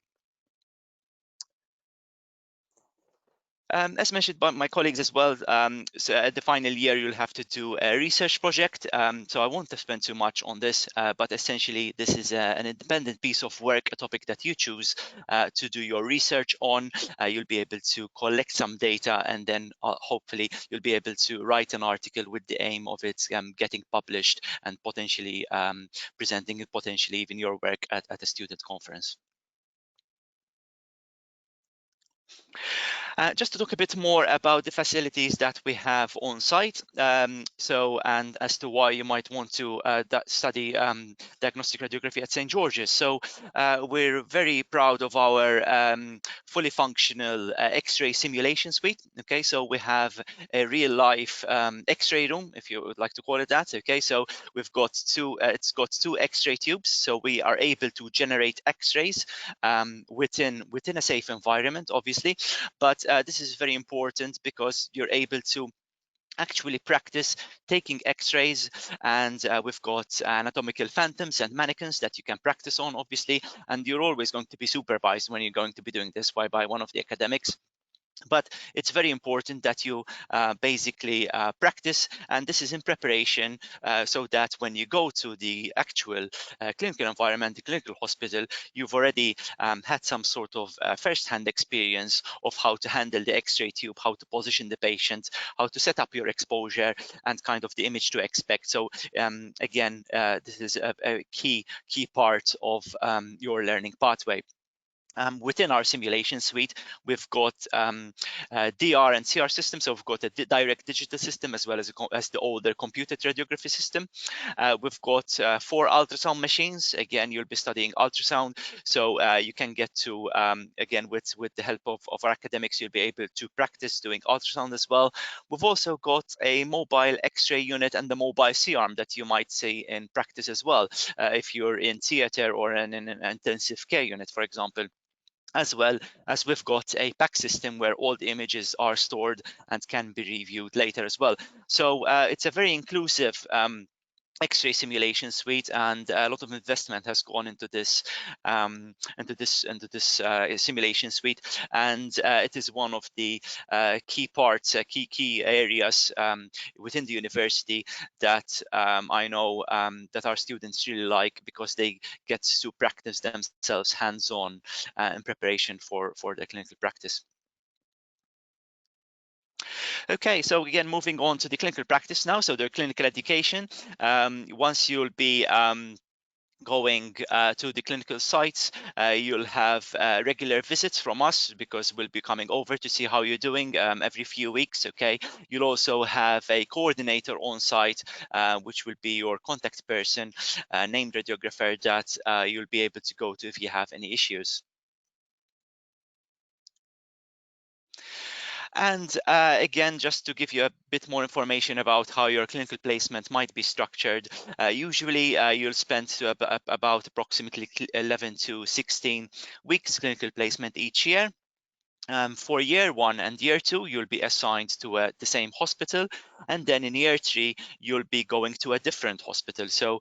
As mentioned by my colleagues as well, so at the final year you'll have to do a research project. So I won't spend too much on this, but essentially this is an independent piece of work, a topic that you choose to do your research on. You'll be able to collect some data, and then hopefully you'll be able to write an article with the aim of it getting published and potentially presenting it, potentially even your work at a student conference. Just to talk a bit more about the facilities that we have on site, and as to why you might want to study diagnostic radiography at St. George's. So we're very proud of our fully functional X-ray simulation suite. Okay, so we have a real-life X-ray room, if you would like to call it that. Okay, so we've got it's got two X-ray tubes, so we are able to generate X-rays within a safe environment, obviously. But this is very important because you're able to actually practice taking X-rays, and we've got anatomical phantoms and mannequins that you can practice on, obviously, and you're always going to be supervised when you're going to be doing this by one of the academics. But it's very important that you basically practice, and this is in preparation so that when you go to the actual clinical environment, the clinical hospital, you've already had some sort of first-hand experience of how to handle the X-ray tube, how to position the patient, how to set up your exposure, and kind of the image to expect. So again, this is a key part of your learning pathway. Within our simulation suite, we've got DR and CR systems. So we've got a direct digital system as well as the older computed radiography system. We've got 4 ultrasound machines. Again, you'll be studying ultrasound, so you can get to, again, with the help of our academics, you'll be able to practice doing ultrasound as well. We've also got a mobile X-ray unit and the mobile C-arm that you might see in practice as well, if you're in theatre or in an intensive care unit, for example. As well as we've got a PAC system where all the images are stored and can be reviewed later as well. So it's a very inclusive X-ray simulation suite, and a lot of investment has gone into this simulation suite, and it is one of the key parts, key areas within the university that I know that our students really like, because they get to practice themselves hands-on in preparation for their clinical practice. Okay, so again, moving on to the clinical practice now. So their clinical education. Once you'll be going to the clinical sites, you'll have regular visits from us, because we'll be coming over to see how you're doing every few weeks. Okay, you'll also have a coordinator on site, which will be your contact person, named radiographer, that you'll be able to go to if you have any issues. And again, just to give you a bit more information about how your clinical placement might be structured, usually you'll spend about approximately 11 to 16 weeks clinical placement each year. For year 1 and year 2, you'll be assigned to the same hospital, and then in year 3, you'll be going to a different hospital. So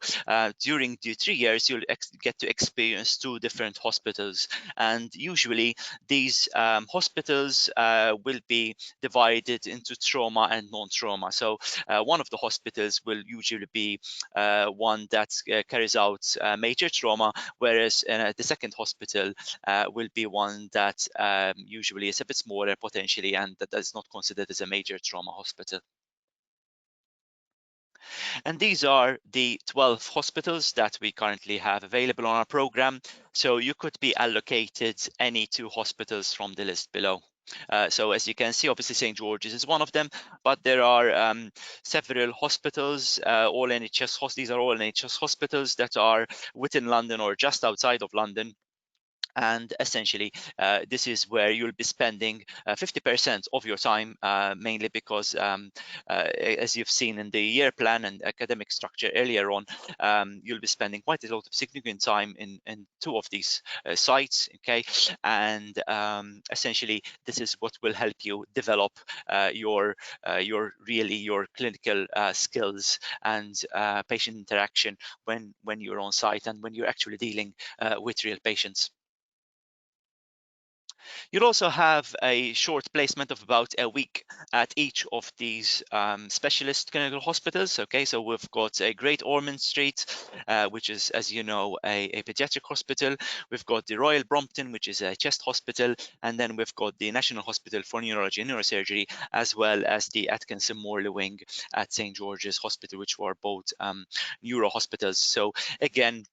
during the 3 years, you'll get to experience 2 different hospitals, and usually these hospitals will be divided into trauma and non-trauma. So one of the hospitals will usually be one that carries out major trauma, whereas the second hospital will be one that usually is a bit smaller potentially, and that is not considered as a major trauma hospital. And these are the 12 hospitals that we currently have available on our program. So you could be allocated any 2 hospitals from the list below. So as you can see, obviously St. George's is one of them, but there are several hospitals, all NHS. These are all NHS hospitals that are within London or just outside of London. And essentially, this is where you'll be spending 50% of your time, mainly because, as you've seen in the year plan and academic structure earlier on, you'll be spending quite a lot of significant time in 2 of these sites. Okay, and essentially, this is what will help you develop your clinical skills and patient interaction when you're on site and when you're actually dealing with real patients. You'll also have a short placement of about a week at each of these specialist clinical hospitals. Okay, so we've got a Great Ormond Street, which is, as you know, a pediatric hospital. We've got the Royal Brompton, which is a chest hospital, and then we've got the National Hospital for Neurology and Neurosurgery, as well as the Atkinson Morley wing at St. George's Hospital, which were both neuro hospitals. So again,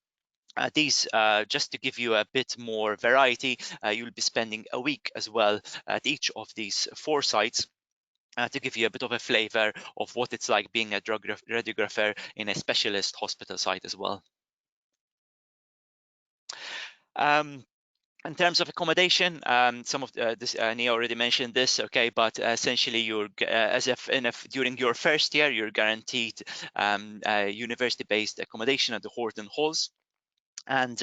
these, just to give you a bit more variety, you'll be spending a week as well at each of these 4 sites. To give you a bit of a flavor of what it's like being a radiographer in a specialist hospital site as well. In terms of accommodation, some of this, Nia already mentioned this, okay, but essentially you're, during your first year, you're guaranteed university-based accommodation at the Horton Halls. And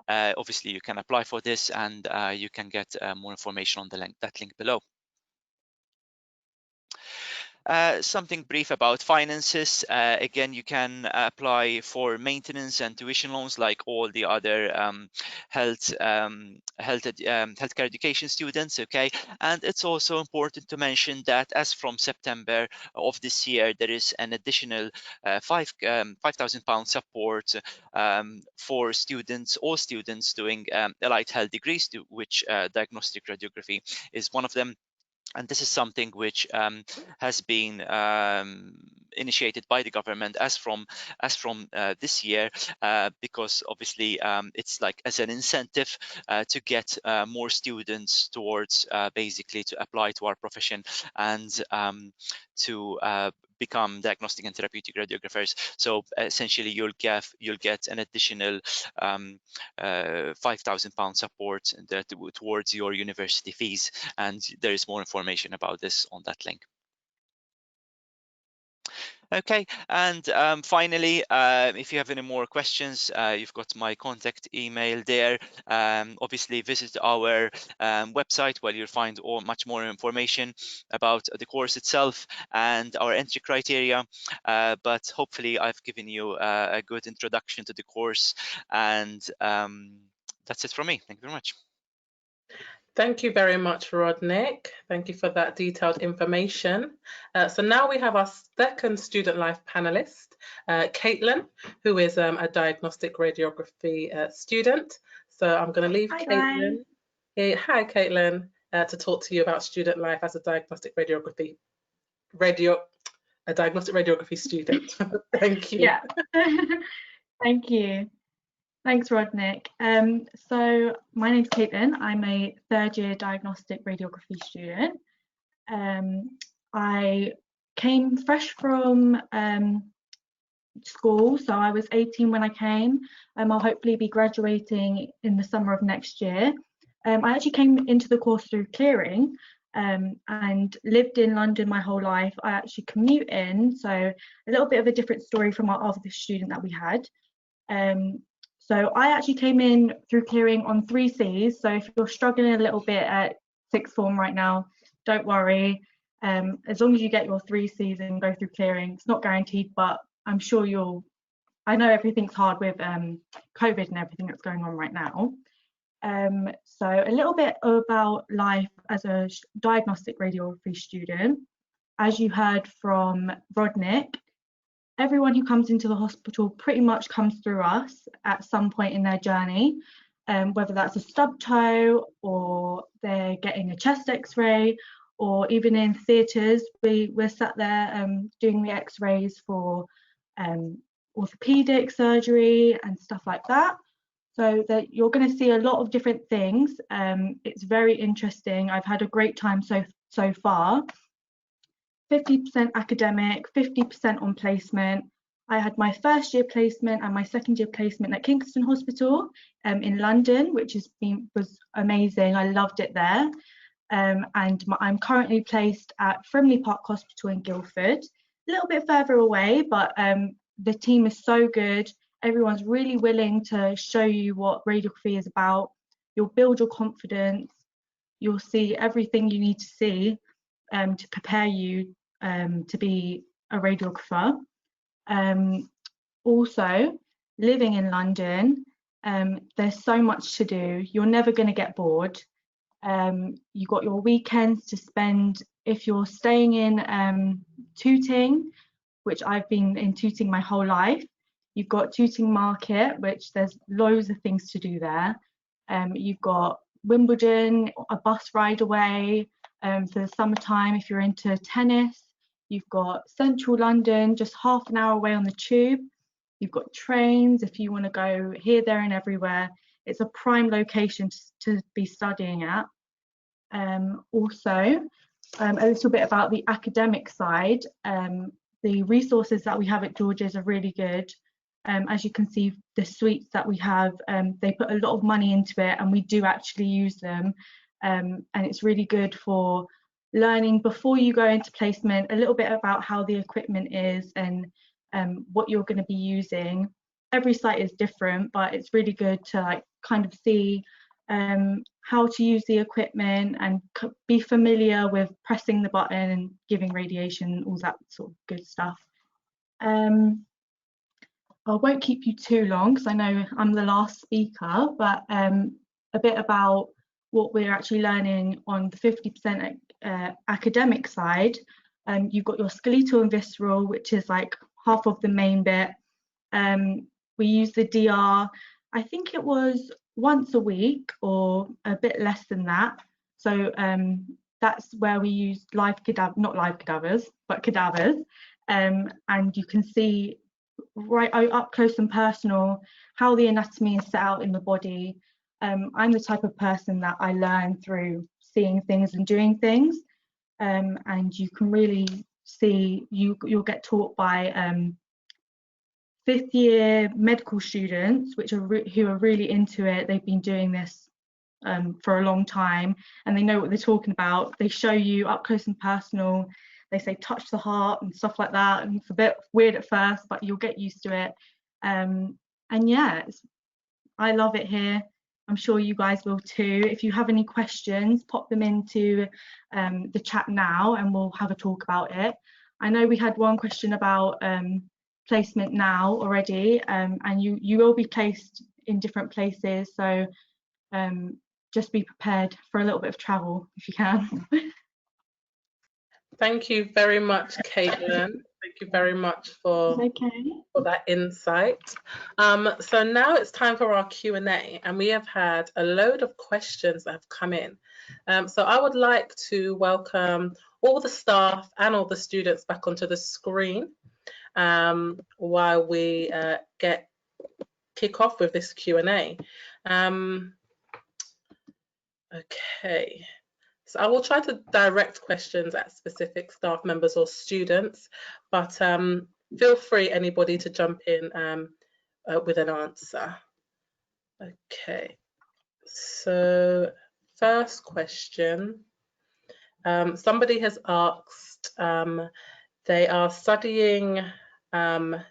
obviously you can apply for this, and you can get more information on that link below. Something brief about finances. Again, you can apply for maintenance and tuition loans like all the other healthcare education students. Okay, and it's also important to mention that as from September of this year, there is an additional £5,000 support for students, all students doing allied health degrees, to which diagnostic radiography is one of them. And this is something which has been initiated by the government as from this year, because obviously it's like as an incentive to get more students towards basically to apply to our profession and to become diagnostic and therapeutic radiographers. So essentially you'll get an additional £5,000 support towards your university fees, and there is more information about this on that link. Okay, and finally, if you have any more questions, you've got my contact email there. Obviously, visit our website where you'll find much more information about the course itself and our entry criteria. But hopefully, I've given you a good introduction to the course, and that's it from me. Thank you very much. Thank you very much, Rodnick. Thank you for that detailed information. So now we have our second student life panelist, Caitlin, who is a diagnostic radiography student. So I'm going to leave Caitlin. Hi, Caitlin, to talk to you about student life as a diagnostic radiography student. Thank you. Yeah. Thank you. Thanks, Rodnick. So my name's Caitlin. I'm a third-year diagnostic radiography student. I came fresh from school, so I was 18 when I came. I'll hopefully be graduating in the summer of next year. I actually came into the course through clearing and lived in London my whole life. I actually commute in, so a little bit of a different story from our other student that we had. So I actually came in through clearing on 3 Cs. So if you're struggling a little bit at sixth form right now, don't worry. As long as you get your 3 Cs and go through clearing, it's not guaranteed, but I'm sure I know everything's hard with COVID and everything that's going on right now. So a little bit about life as a diagnostic radiography student. As you heard from Rodnick, everyone who comes into the hospital pretty much comes through us at some point in their journey, whether that's a stub toe or they're getting a chest x-ray, or even in theatres, we're sat there doing the x-rays for orthopedic surgery and stuff like that. So that you're going to see a lot of different things. It's very interesting. I've had a great time so far. 50% academic, 50% on placement. I had my first year placement and my second year placement at Kingston Hospital in London, which was amazing. I loved it there. And I'm currently placed at Frimley Park Hospital in Guildford, a little bit further away, but the team is so good. Everyone's really willing to show you what radiography is about. You'll build your confidence. You'll see everything you need to see to prepare you to be a radiographer. Also, living in London, there's so much to do. You're never going to get bored. You've got your weekends to spend. If you're staying in Tooting, which I've been in Tooting my whole life, you've got Tooting Market, which there's loads of things to do there. You've got Wimbledon, a bus ride away for the summertime if you're into tennis. You've got central London, just half an hour away on the tube. You've got trains if you want to go here, there and everywhere. It's a prime location to be studying at. Also, a little bit about the academic side. The resources that we have at George's are really good. As you can see, the suites that we have, they put a lot of money into it and we do actually use them. And it's really good for learning before you go into placement, a little bit about how the equipment is and what you're going to be using. Every site is different, but it's really good to kind of see how to use the equipment and be familiar with pressing the button and giving radiation, all that sort of good stuff. I won't keep you too long because I know I'm the last speaker, but a bit about what we're actually learning on the 50% academic side. You've got your skeletal and visceral, which is like half of the main bit. We use the DR, I think it was once a week or a bit less than that. So that's where we use not live cadavers, but cadavers. and you can see right up close and personal how the anatomy is set out in the body. I'm the type of person that I learn through seeing things and doing things, and you can really see, you'll get taught by 5th year medical students who are really into it. They've been doing this for a long time and they know what they're talking about. They show you up close and personal. They say touch the heart and stuff like that, and it's a bit weird at first, but you'll get used to it. And yeah, I love it here. I'm sure you guys will too. If you have any questions, pop them into the chat now and we'll have a talk about it. I know we had one question about placement now already, and you will be placed in different places, so just be prepared for a little bit of travel if you can. Thank you very much, Caitlin. Thank you very much for that insight. So now it's time for our Q&A, and we have had a load of questions that have come in. So I would like to welcome all the staff and all the students back onto the screen while we kick off with this Q&A. Okay. So I will try to direct questions at specific staff members or students, but feel free, anybody, to jump in with an answer. Okay, so first question. Somebody has asked, they are studying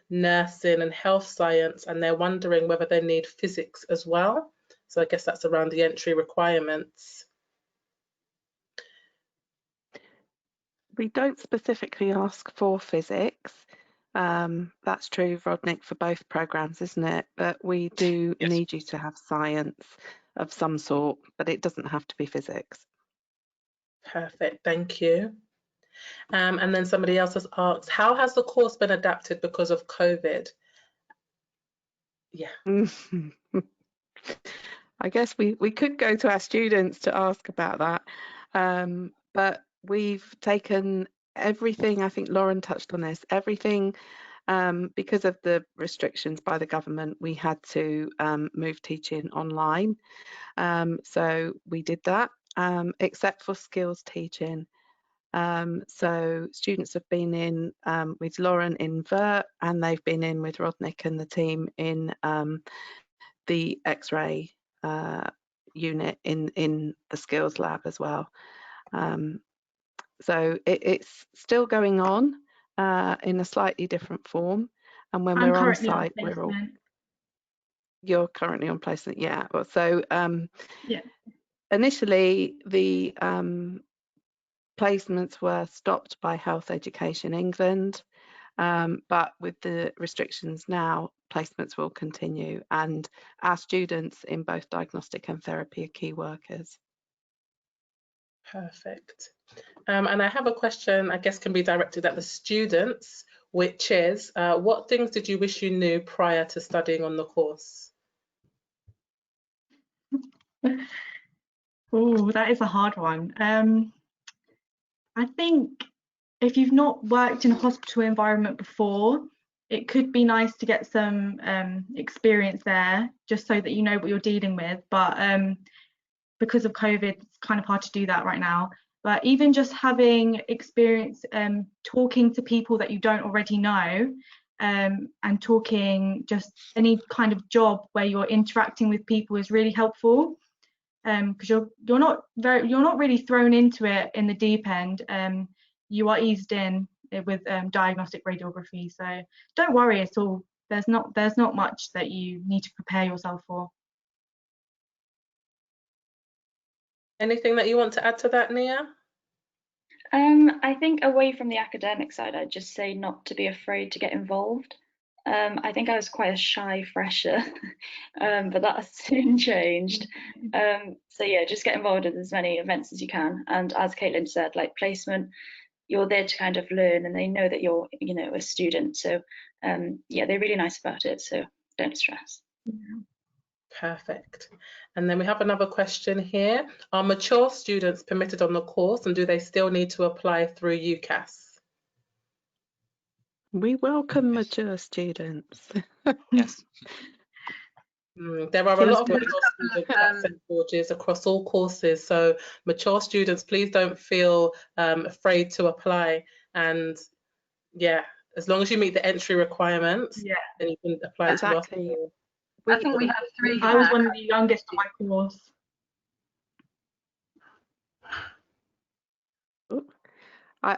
nursing and health science, and they're wondering whether they need physics as well. So I guess that's around the entry requirements. We don't specifically ask for physics. That's true, Rodnick, for both programs, isn't it? But we do need you to have science of some sort, but it doesn't have to be physics. Perfect, thank you. And then somebody else has asked, how has the course been adapted because of COVID? Yeah. I guess we could go to our students to ask about that, but we've taken everything, I think Lauren touched on this, everything, because of the restrictions by the government, we had to move teaching online. So we did that, except for skills teaching. So students have been in with Lauren in VERT, and they've been in with Rodnick and the team in the X-ray unit in the skills lab as well. So it's still going on in a slightly different form, and when we're on site, we're all. You're currently on placement, yeah. Well, so yeah. Initially the placements were stopped by Health Education England, but with the restrictions now, placements will continue, and our students in both diagnostic and therapy are key workers. Perfect. And I have a question, I guess can be directed at the students, which is, what things did you wish you knew prior to studying on the course? Oh, that is a hard one. I think if you've not worked in a hospital environment before, it could be nice to get some experience there, just so that you know what you're dealing with. But because of COVID, it's kind of hard to do that right now. But even just having experience talking to people that you don't already know, and talking, just any kind of job where you're interacting with people is really helpful. Because you're not really thrown into it in the deep end. You are eased in with diagnostic radiography, so don't worry at all. There's not much that you need to prepare yourself for. Anything that you want to add to that, Nia? I think away from the academic side, I'd just say not to be afraid to get involved. I think I was quite a shy fresher, but that has soon changed. So yeah, just get involved in as many events as you can. And as Caitlin said, like placement, you're there to kind of learn, and they know that you're, you know, a student. So yeah, they're really nice about it. So don't stress. Perfect. And then we have another question here. Are mature students permitted on the course, and do they still need to apply through UCAS? We welcome mature students. Yes. There are a lot of There's mature students at St George's across all courses, so mature students, please don't feel afraid to apply. And yeah, as long as you meet the entry requirements, then you can apply exactly. to us. I think we have 3. I was one of the youngest on my course.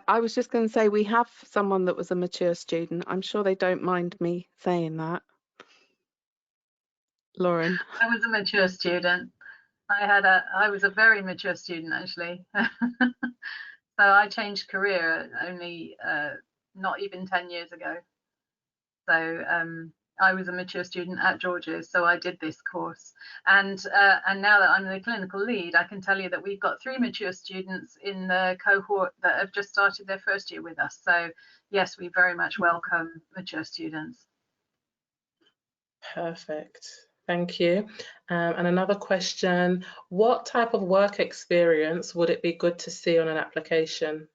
I was just going to say we have someone that was a mature student. I'm sure they don't mind me saying that. Lauren. I was a mature student. I was a very mature student, actually. So I changed career only not even 10 years ago. So I was a mature student at George's, so I did this course. And now that I'm the clinical lead, I can tell you that we've got 3 mature students in the cohort that have just started their first year with us. So yes, we very much welcome mature students. Perfect. Thank you. And another question, what type of work experience would it be good to see on an application?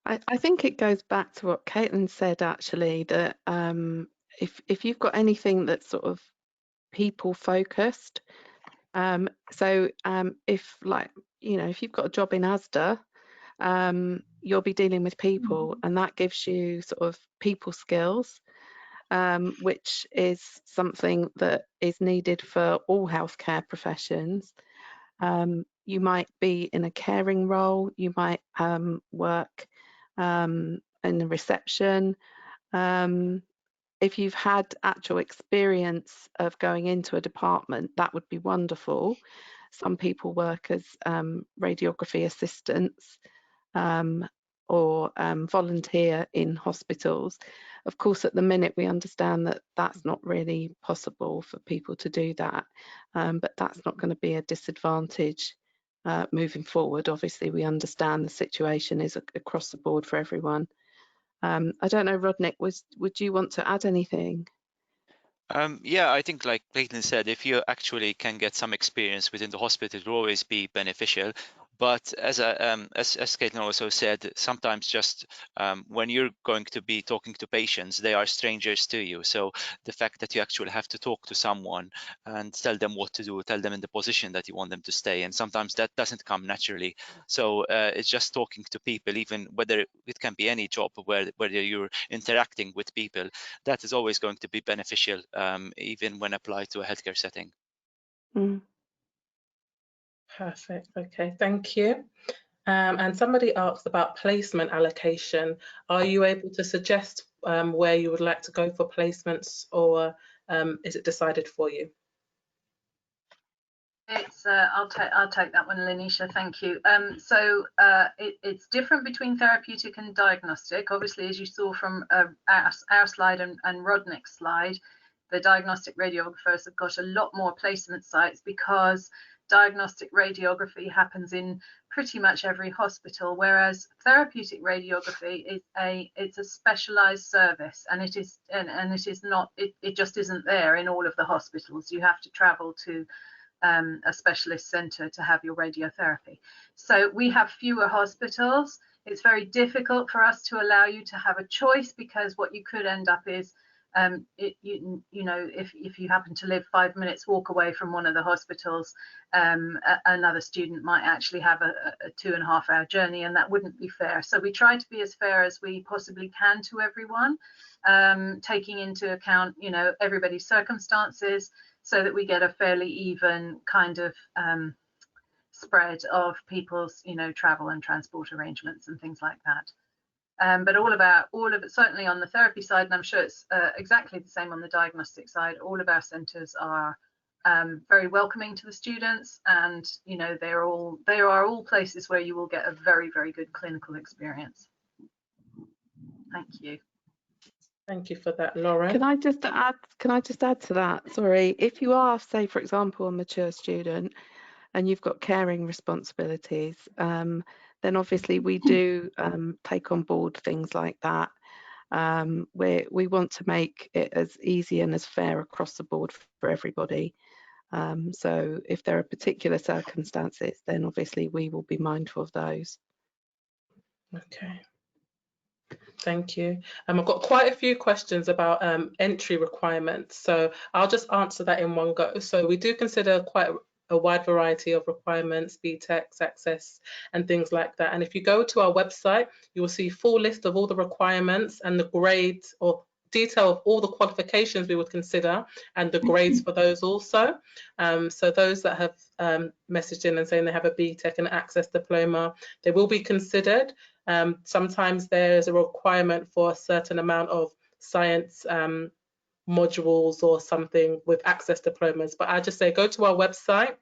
I think it goes back to what Caitlin said, actually, that if you've got anything that's sort of people focused, if, like, you know, if you've got a job in ASDA, you'll be dealing with people, and that gives you sort of people skills, which is something that is needed for all healthcare professions. You might be in a caring role, you might work in the reception. If you've had actual experience of going into a department, that would be wonderful. Some people work as radiography assistants or volunteer in hospitals. Of course, at the minute, we understand that that's not really possible for people to do that, but that's not going to be a disadvantage moving forward. Obviously, we understand the situation is across the board for everyone. I don't know, Rodnick, would you want to add anything? Yeah, I think like Clayton said, if you actually can get some experience within the hospital, it will always be beneficial. But as Caitlin also said, sometimes just when you're going to be talking to patients, they are strangers to you. So the fact that you actually have to talk to someone and tell them what to do, tell them in the position that you want them to stay, and sometimes that doesn't come naturally. So it's just talking to people, even whether it can be any job whether you're interacting with people, that is always going to be beneficial, even when applied to a healthcare setting. Perfect. Okay, thank you. And somebody asked about placement allocation. Are you able to suggest where you would like to go for placements, or is it decided for you? It's I'll take that one, Lanisha. Thank you. It's different between therapeutic and diagnostic. Obviously, as you saw from our slide and Rodnick's slide, the diagnostic radiographers have got a lot more placement sites because diagnostic radiography happens in pretty much every hospital, whereas therapeutic radiography is a specialized service, and it is not, it just isn't there in all of the hospitals. You have to travel to a specialist centre to have your radiotherapy. So we have fewer hospitals. It's very difficult for us to allow you to have a choice, because what you could end up is, you know, if you happen to live 5 minutes walk away from one of the hospitals, another student might actually have a 2.5 hour journey, and that wouldn't be fair. So we try to be as fair as we possibly can to everyone, taking into account, you know, everybody's circumstances, so that we get a fairly even kind of spread of people's, you know, travel and transport arrangements and things like that. But all of it, certainly on the therapy side, and I'm sure it's exactly the same on the diagnostic side, all of our centres are very welcoming to the students, and you know, they are all places where you will get a very, very good clinical experience. Thank you. Thank you for that, Lauren. Can I just add to that? Sorry, if you are, say, for example, a mature student and you've got caring responsibilities, then obviously we do take on board things like that. We want to make it as easy and as fair across the board for everybody. So if there are particular circumstances, then obviously we will be mindful of those. Okay. Thank you. I've got quite a few questions about entry requirements, so I'll just answer that in one go. So we do consider quite a wide variety of requirements, BTECs, access, and things like that. And if you go to our website, you will see a full list of all the requirements and the grades, or detail of all the qualifications we would consider and the grades for those also. So those that have messaged in and saying they have a BTEC and access diploma, they will be considered. Sometimes there's a requirement for a certain amount of science modules or something with access diplomas, but I just say go to our website.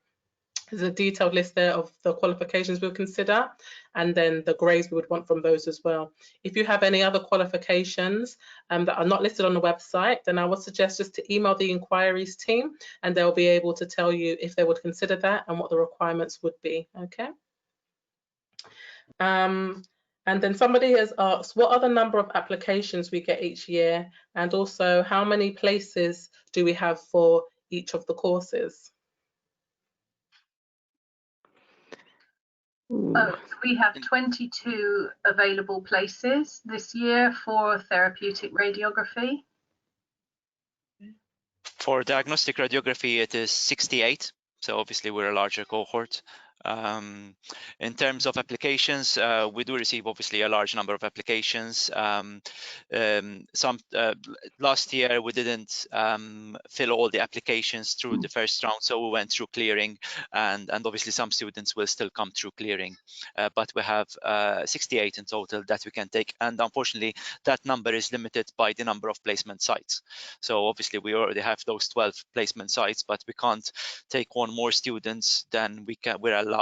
There's a detailed list there of the qualifications we'll consider, and then the grades we would want from those as well. If you have any other qualifications that are not listed on the website, then I would suggest just to email the inquiries team, and they'll be able to tell you if they would consider that and what the requirements would be. Okay. And then somebody has asked, what are the number of applications we get each year? And also, how many places do we have for each of the courses? Oh, so we have 22 available places this year for therapeutic radiography. For diagnostic radiography, it is 68. So obviously we're a larger cohort. In terms of applications, we do receive obviously a large number of applications. Last year we didn't fill all the applications through the first round, so we went through clearing, and obviously some students will still come through clearing, but we have 68 in total that we can take, and unfortunately that number is limited by the number of placement sites. So obviously we already have those 12 placement sites, but we can't take on more students than we're allowed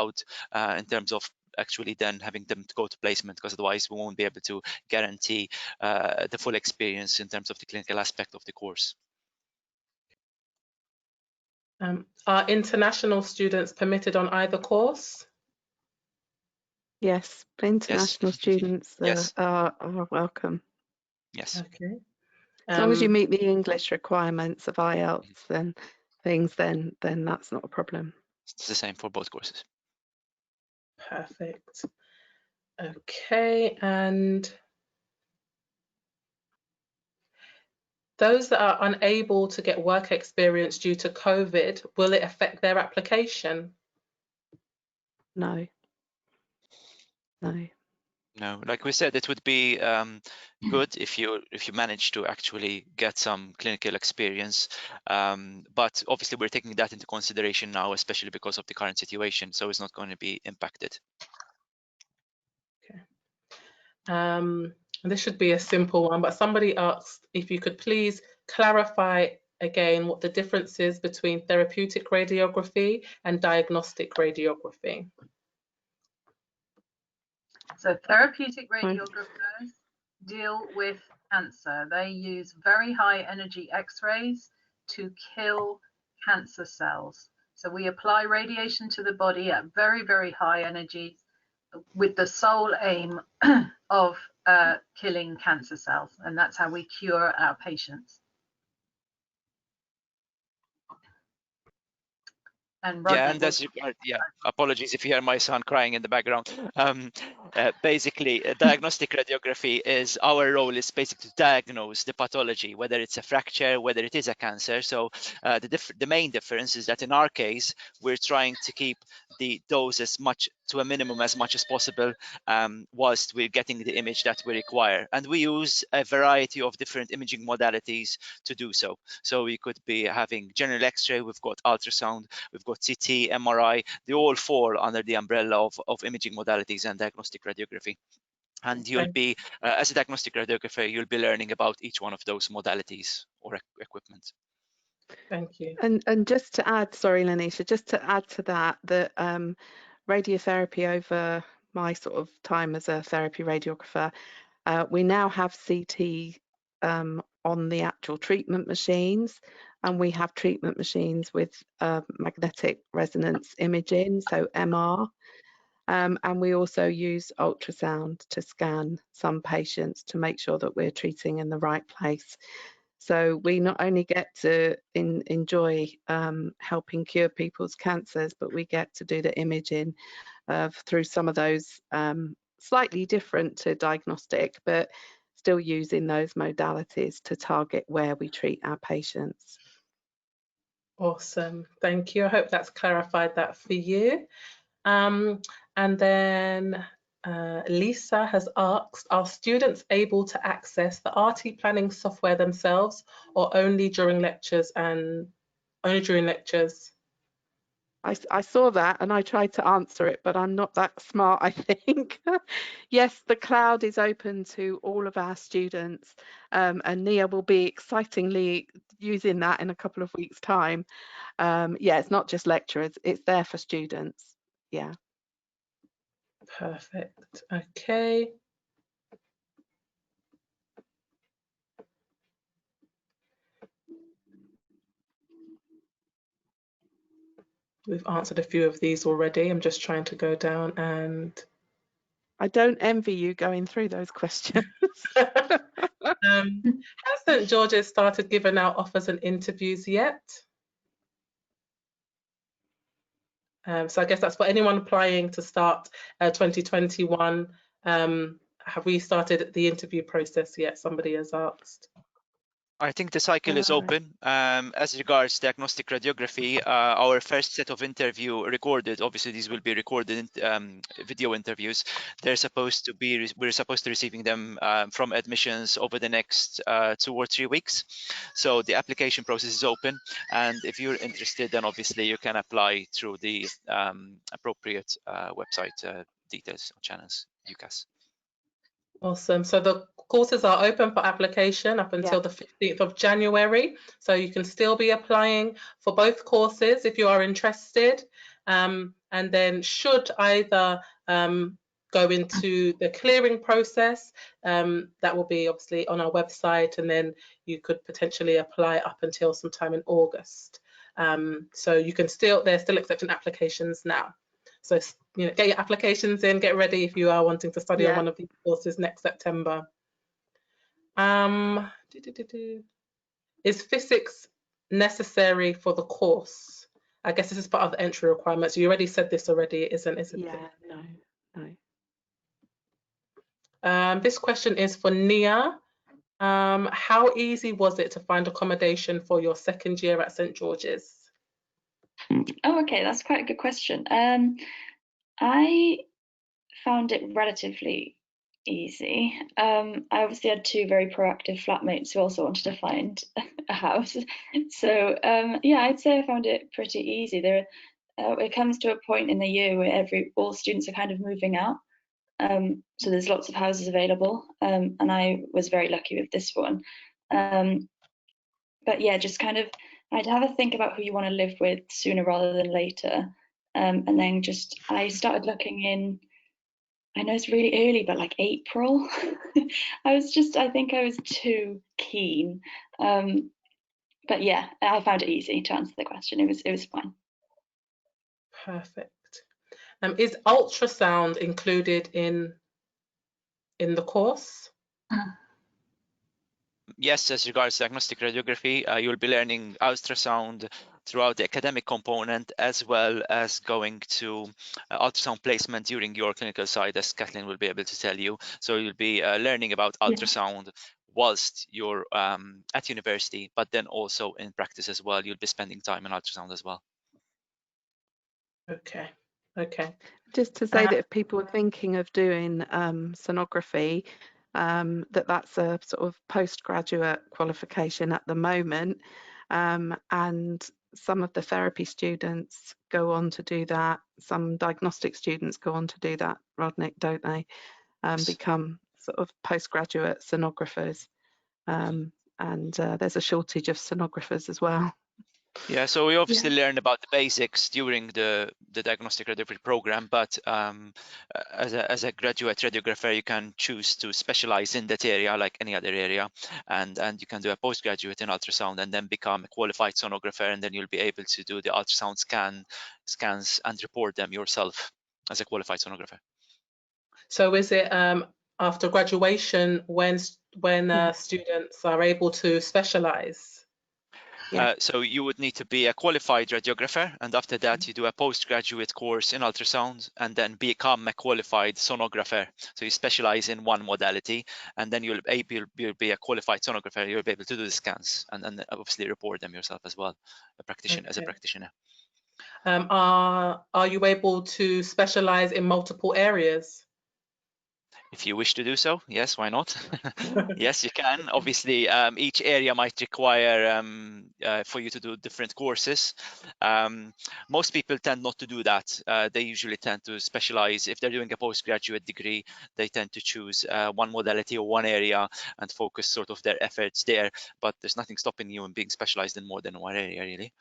in terms of actually then having them to go to placement, because otherwise we won't be able to guarantee the full experience in terms of the clinical aspect of the course. Are international students permitted on either course? Yes, international students Yes. are welcome. Yes. Okay. As long as you meet the English requirements of IELTS and things, then that's not a problem. It's the same for both courses. Perfect. Okay, and those that are unable to get work experience due to COVID, will it affect their application? No. No. No, like we said, it would be good if you manage to actually get some clinical experience, but obviously we're taking that into consideration now, especially because of the current situation, so it's not going to be impacted. Okay. This should be a simple one, but somebody asked if you could please clarify again what the difference is between therapeutic radiography and diagnostic radiography. So therapeutic radiographers deal with cancer. They use very high energy X-rays to kill cancer cells. So we apply radiation to the body at very, very high energies with the sole aim of killing cancer cells, and that's how we cure our patients. And Rodney, yeah, and as you, apologies if you hear my son crying in the background. Basically, diagnostic radiography is, our role is basically to diagnose the pathology, whether it's a fracture, whether it is a cancer. So the main difference is that in our case, we're trying to keep the dose to a minimum as much as possible, whilst we're getting the image that we require. And we use a variety of different imaging modalities to do so. So we could be having general X-ray, we've got ultrasound, we've got CT, MRI, they all fall under the umbrella of imaging modalities and diagnostic radiography. And you'll be, as a diagnostic radiographer, you'll be learning about each one of those modalities or equipment. Thank you. And just to add, sorry, Lanisha, just to add to that, radiotherapy over my sort of time as a therapy radiographer, we now have CT on the actual treatment machines, and we have treatment machines with magnetic resonance imaging, so MR, and we also use ultrasound to scan some patients to make sure that we're treating in the right place. So we not only get to enjoy helping cure people's cancers, but we get to do the imaging through some of those slightly different to diagnostic, but still using those modalities to target where we treat our patients. Awesome, thank you. I hope that's clarified that for you. And then Lisa has asked, are students able to access the RT planning software themselves or only during lectures and only during lectures? I saw that and I tried to answer it, but I'm not that smart, I think. Yes, the cloud is open to all of our students, and Nia will be excitingly using that in a couple of weeks' time. Yeah, it's not just lecturers, it's there for students. Yeah. Perfect, okay. We've answered a few of these already. I'm just trying to go down and... I don't envy you going through those questions. Has St George's started giving out offers and interviews yet? So I guess that's for anyone applying to start 2021. Have we started the interview process yet? Somebody has asked. I think the cycle is open. As regards diagnostic radiography, our first set of interview recorded, obviously these will be recorded video interviews. We're supposed to receiving them from admissions over the next 2 or 3 weeks. So the application process is open, and if you're interested, then obviously you can apply through the appropriate website details or channels, UCAS. Awesome. So the courses are open for application up until the 15th of January. So you can still be applying for both courses if you are interested. And then should either go into the clearing process, that will be obviously on our website, and then you could potentially apply up until sometime in August. So you can they're still accepting applications now. So, you know, get your applications in, get ready if you are wanting to study on one of these courses next September. Is physics necessary for the course? I guess this is part of the entry requirements. You already said this already, isn't it? Yeah, no. This question is for Nia. How easy was it to find accommodation for your second year at St George's? Oh, okay, that's quite a good question. I found it relatively easy. I obviously had 2 very proactive flatmates who also wanted to find a house. So yeah, I'd say I found it pretty easy. It comes to a point in the year where all students are kind of moving out. So there's lots of houses available, and I was very lucky with this one. But yeah, just kind of, I'd have a think about who you want to live with sooner rather than later. And then I started looking in, I know it's really early, but like April. I think I was too keen. But yeah, I found it easy to answer the question. It was fine. Perfect. Is ultrasound included in the course? Yes, as regards diagnostic radiography, you'll be learning ultrasound throughout the academic component, as well as going to ultrasound placement during your clinical side, as Kathleen will be able to tell you. So you'll be learning about ultrasound whilst you're at university, but then also in practice as well. You'll be spending time in ultrasound as well. Okay. Just to say that if people are thinking of doing sonography, that's a sort of postgraduate qualification at the moment, and some of the therapy students go on to do that. Some diagnostic students go on to do that, Rodnick, don't they? Become sort of postgraduate sonographers, and there's a shortage of sonographers as well. Yeah, so we obviously learn about the basics during the diagnostic radiography program, but as a graduate radiographer, you can choose to specialize in that area like any other area, and you can do a postgraduate in ultrasound and then become a qualified sonographer, and then you'll be able to do the ultrasound scans and report them yourself as a qualified sonographer. So is it after graduation when students are able to specialize? Yeah. So you would need to be a qualified radiographer, and after that you do a postgraduate course in ultrasound and then become a qualified sonographer. So you specialize in one modality, and then you'll be a qualified sonographer. You'll be able to do the scans and obviously report them yourself as well, as a practitioner. Are you able to specialize in multiple areas? If you wish to do so, yes, why not? Yes, you can. Obviously, each area might require for you to do different courses. Most people tend not to do that. They usually tend to specialize. If they're doing a postgraduate degree, they tend to choose one modality or one area and focus sort of their efforts there. But there's nothing stopping you in being specialized in more than one area, really.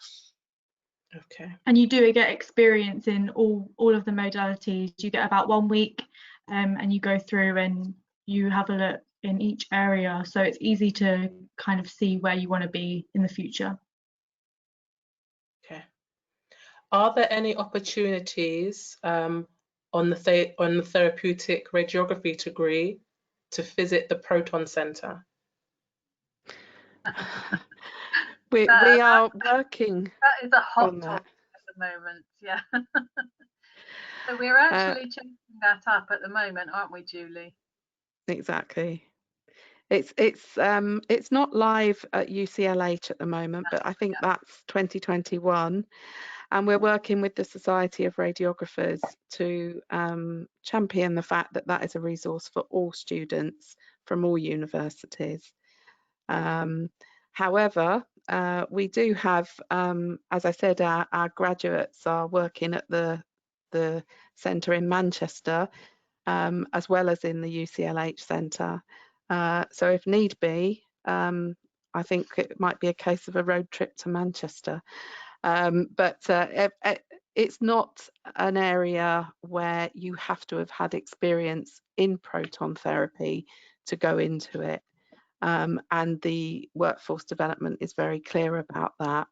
Okay. And you do get experience in all of the modalities. You get about 1 week, and you go through and you have a look in each area, so it's easy to kind of see where you want to be in the future. Okay. Are there any opportunities on the therapeutic radiography degree to visit the proton center? We are working. That is a hot on that. topic at the moment. Yeah. So we're actually checking that up at the moment, aren't we, Julie? Exactly. It's not live at UCLH at the moment, but I think that's 2021, and we're working with the Society of Radiographers to champion the fact that that is a resource for all students from all universities. However, we do have, as I said, our graduates are working at the centre in Manchester, as well as in the UCLH centre. So if need be, I think it might be a case of a road trip to Manchester. But it's not an area where you have to have had experience in proton therapy to go into it. And the workforce development is very clear about that.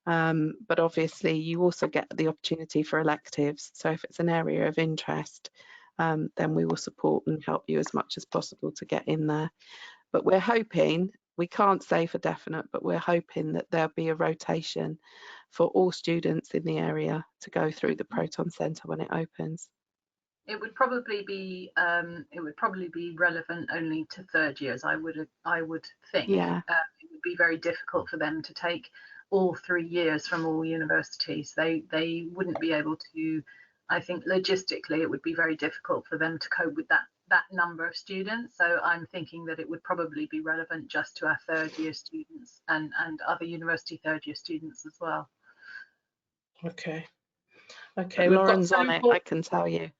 But obviously you also get the opportunity for electives. So if it's an area of interest, then we will support and help you as much as possible to get in there. But we're hoping, we can't say for definite, but we're hoping that there'll be a rotation for all students in the area to go through the Proton Centre when it opens. It would probably be relevant only to third years, I would think. Yeah. It would be very difficult for them to take all 3 years from all universities. They wouldn't be able to. I think logistically it would be very difficult for them to cope with that number of students. So I'm thinking that it would probably be relevant just to our third year students and other university third year students as well. Okay. But Lauren's on it, I can tell you.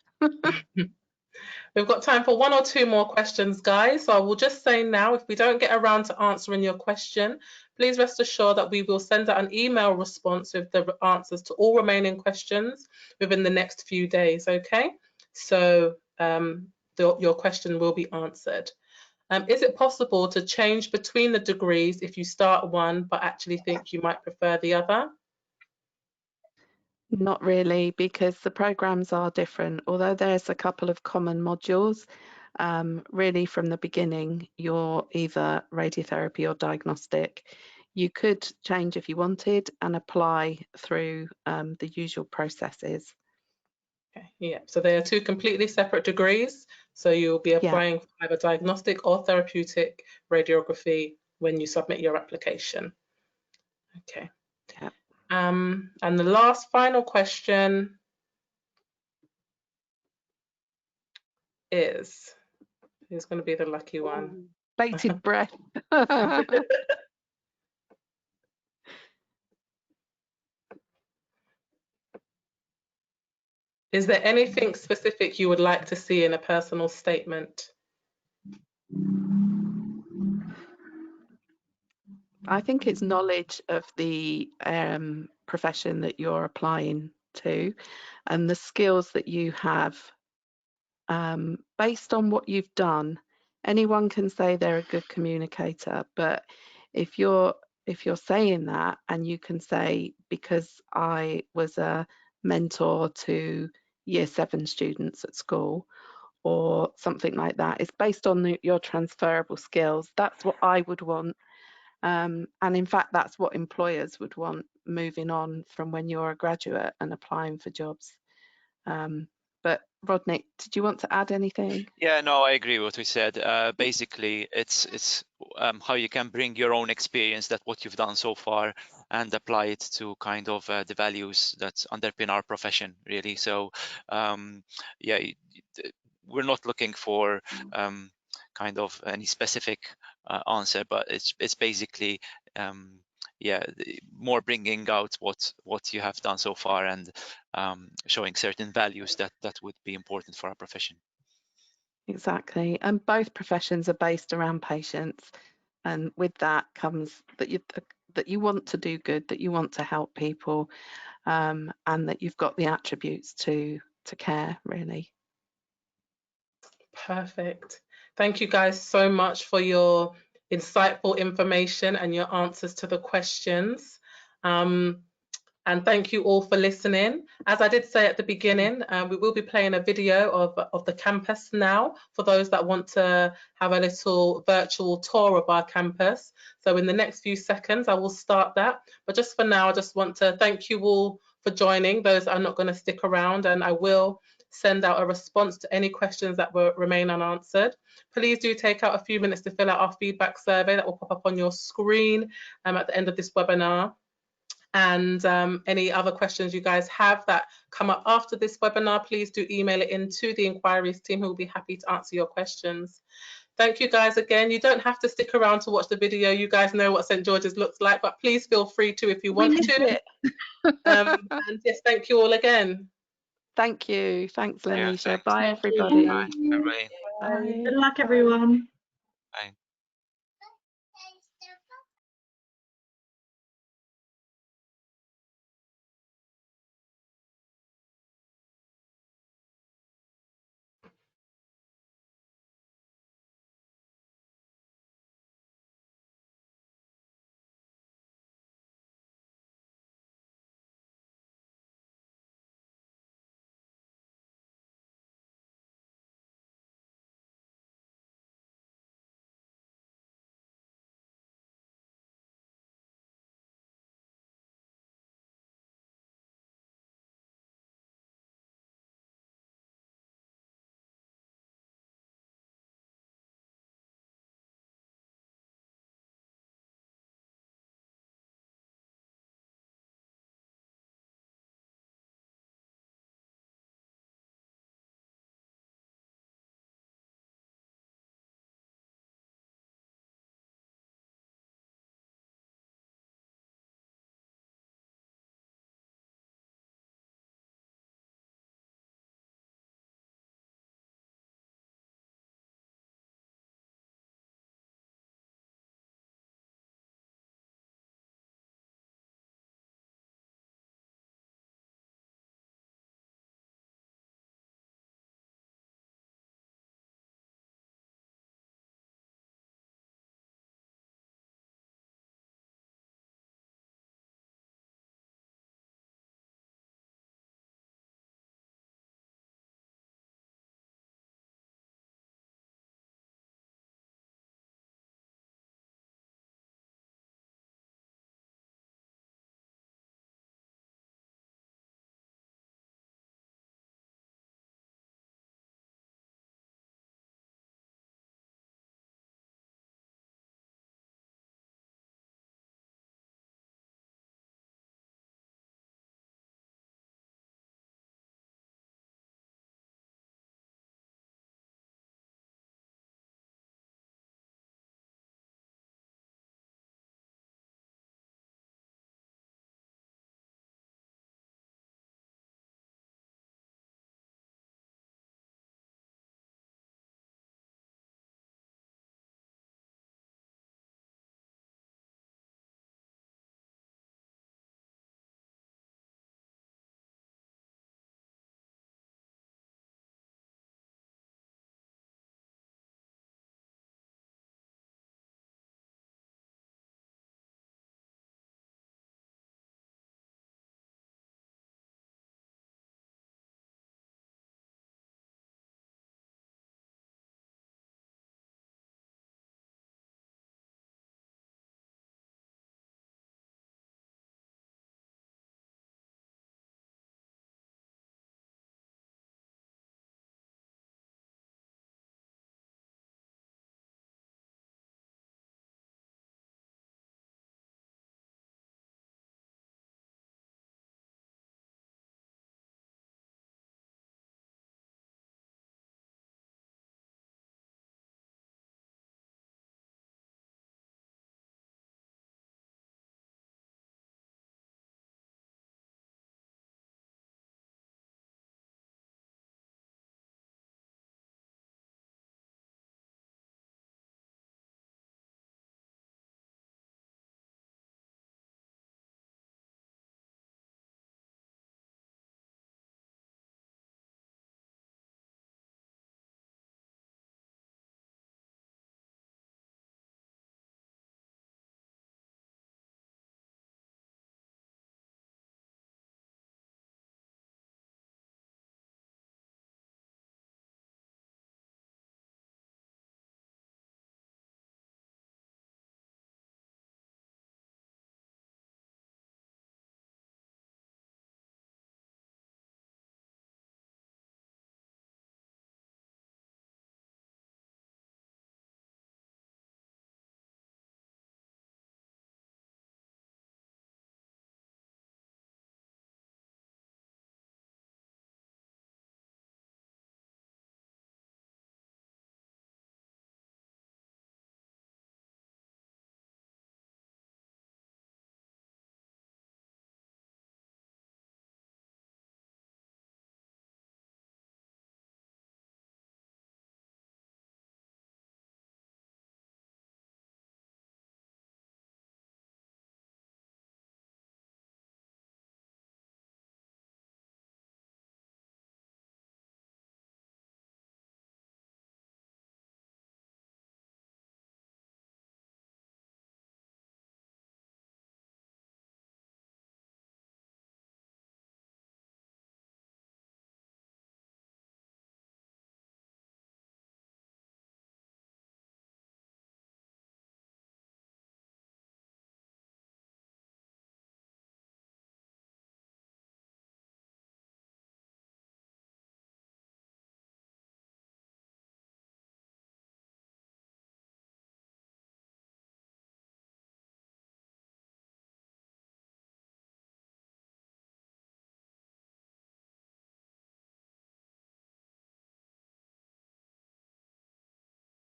We've got time for 1 or 2 more questions, guys. So I will just say now, if we don't get around to answering your question, please rest assured that we will send out an email response with the answers to all remaining questions within the next few days, okay? So your question will be answered. Is it possible to change between the degrees if you start one but actually think you might prefer the other? Not really, because the programs are different. Although there's a couple of common modules, really from the beginning, you're either radiotherapy or diagnostic. You could change if you wanted and apply through the usual processes. Okay, yeah, so they are 2 completely separate degrees. So you'll be applying for either diagnostic or therapeutic radiography when you submit your application. Okay. Yeah. And the last final question is, who's going to be the lucky one? Bated breath. Is there anything specific you would like to see in a personal statement? I think it's knowledge of the profession that you're applying to and the skills that you have based on what you've done. Anyone can say they're a good communicator, but if you're saying that and you can say, because I was a mentor to year 7 students at school or something like that, it's based on your transferable skills. That's what I would want. And in fact, that's what employers would want moving on from when you're a graduate and applying for jobs. But Rodney, did you want to add anything? Yeah, no, I agree with what we said. Basically, it's how you can bring your own experience, that what you've done so far, and apply it to kind of the values that underpin our profession, really. So, yeah, we're not looking for kind of any specific answer, but it's basically yeah, more bringing out what you have done so far, and showing certain values that would be important for our profession. Exactly, and both professions are based around patients, and with that comes that you want to do good, that you want to help people, and that you've got the attributes to care, really. Perfect. Thank you guys so much for your insightful information and your answers to the questions. And thank you all for listening. As I did say at the beginning, we will be playing a video of the campus now for those that want to have a little virtual tour of our campus. So in the next few seconds, I will start that. But just for now, I just want to thank you all for joining, those that are not going to stick around, and I will send out a response to any questions that will remain unanswered. Please do take out a few minutes to fill out our feedback survey that will pop up on your screen at the end of this webinar. And any other questions you guys have that come up after this webinar, please do email it in to the inquiries team, who will be happy to answer your questions. Thank you guys again. You don't have to stick around to watch the video. You guys know what St. George's looks like, but please feel free to if you want to. And yes, thank you all again. Thank you. Thanks, Lanisha. Yeah, Bye, Thank everybody. you. Bye, everybody. Bye. Good luck, everyone. Bye.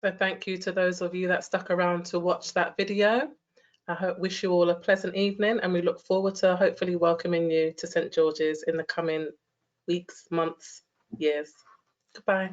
So thank you to those of you that stuck around to watch that video. I wish you all a pleasant evening, and we look forward to hopefully welcoming you to St George's in the coming weeks, months, years. Goodbye.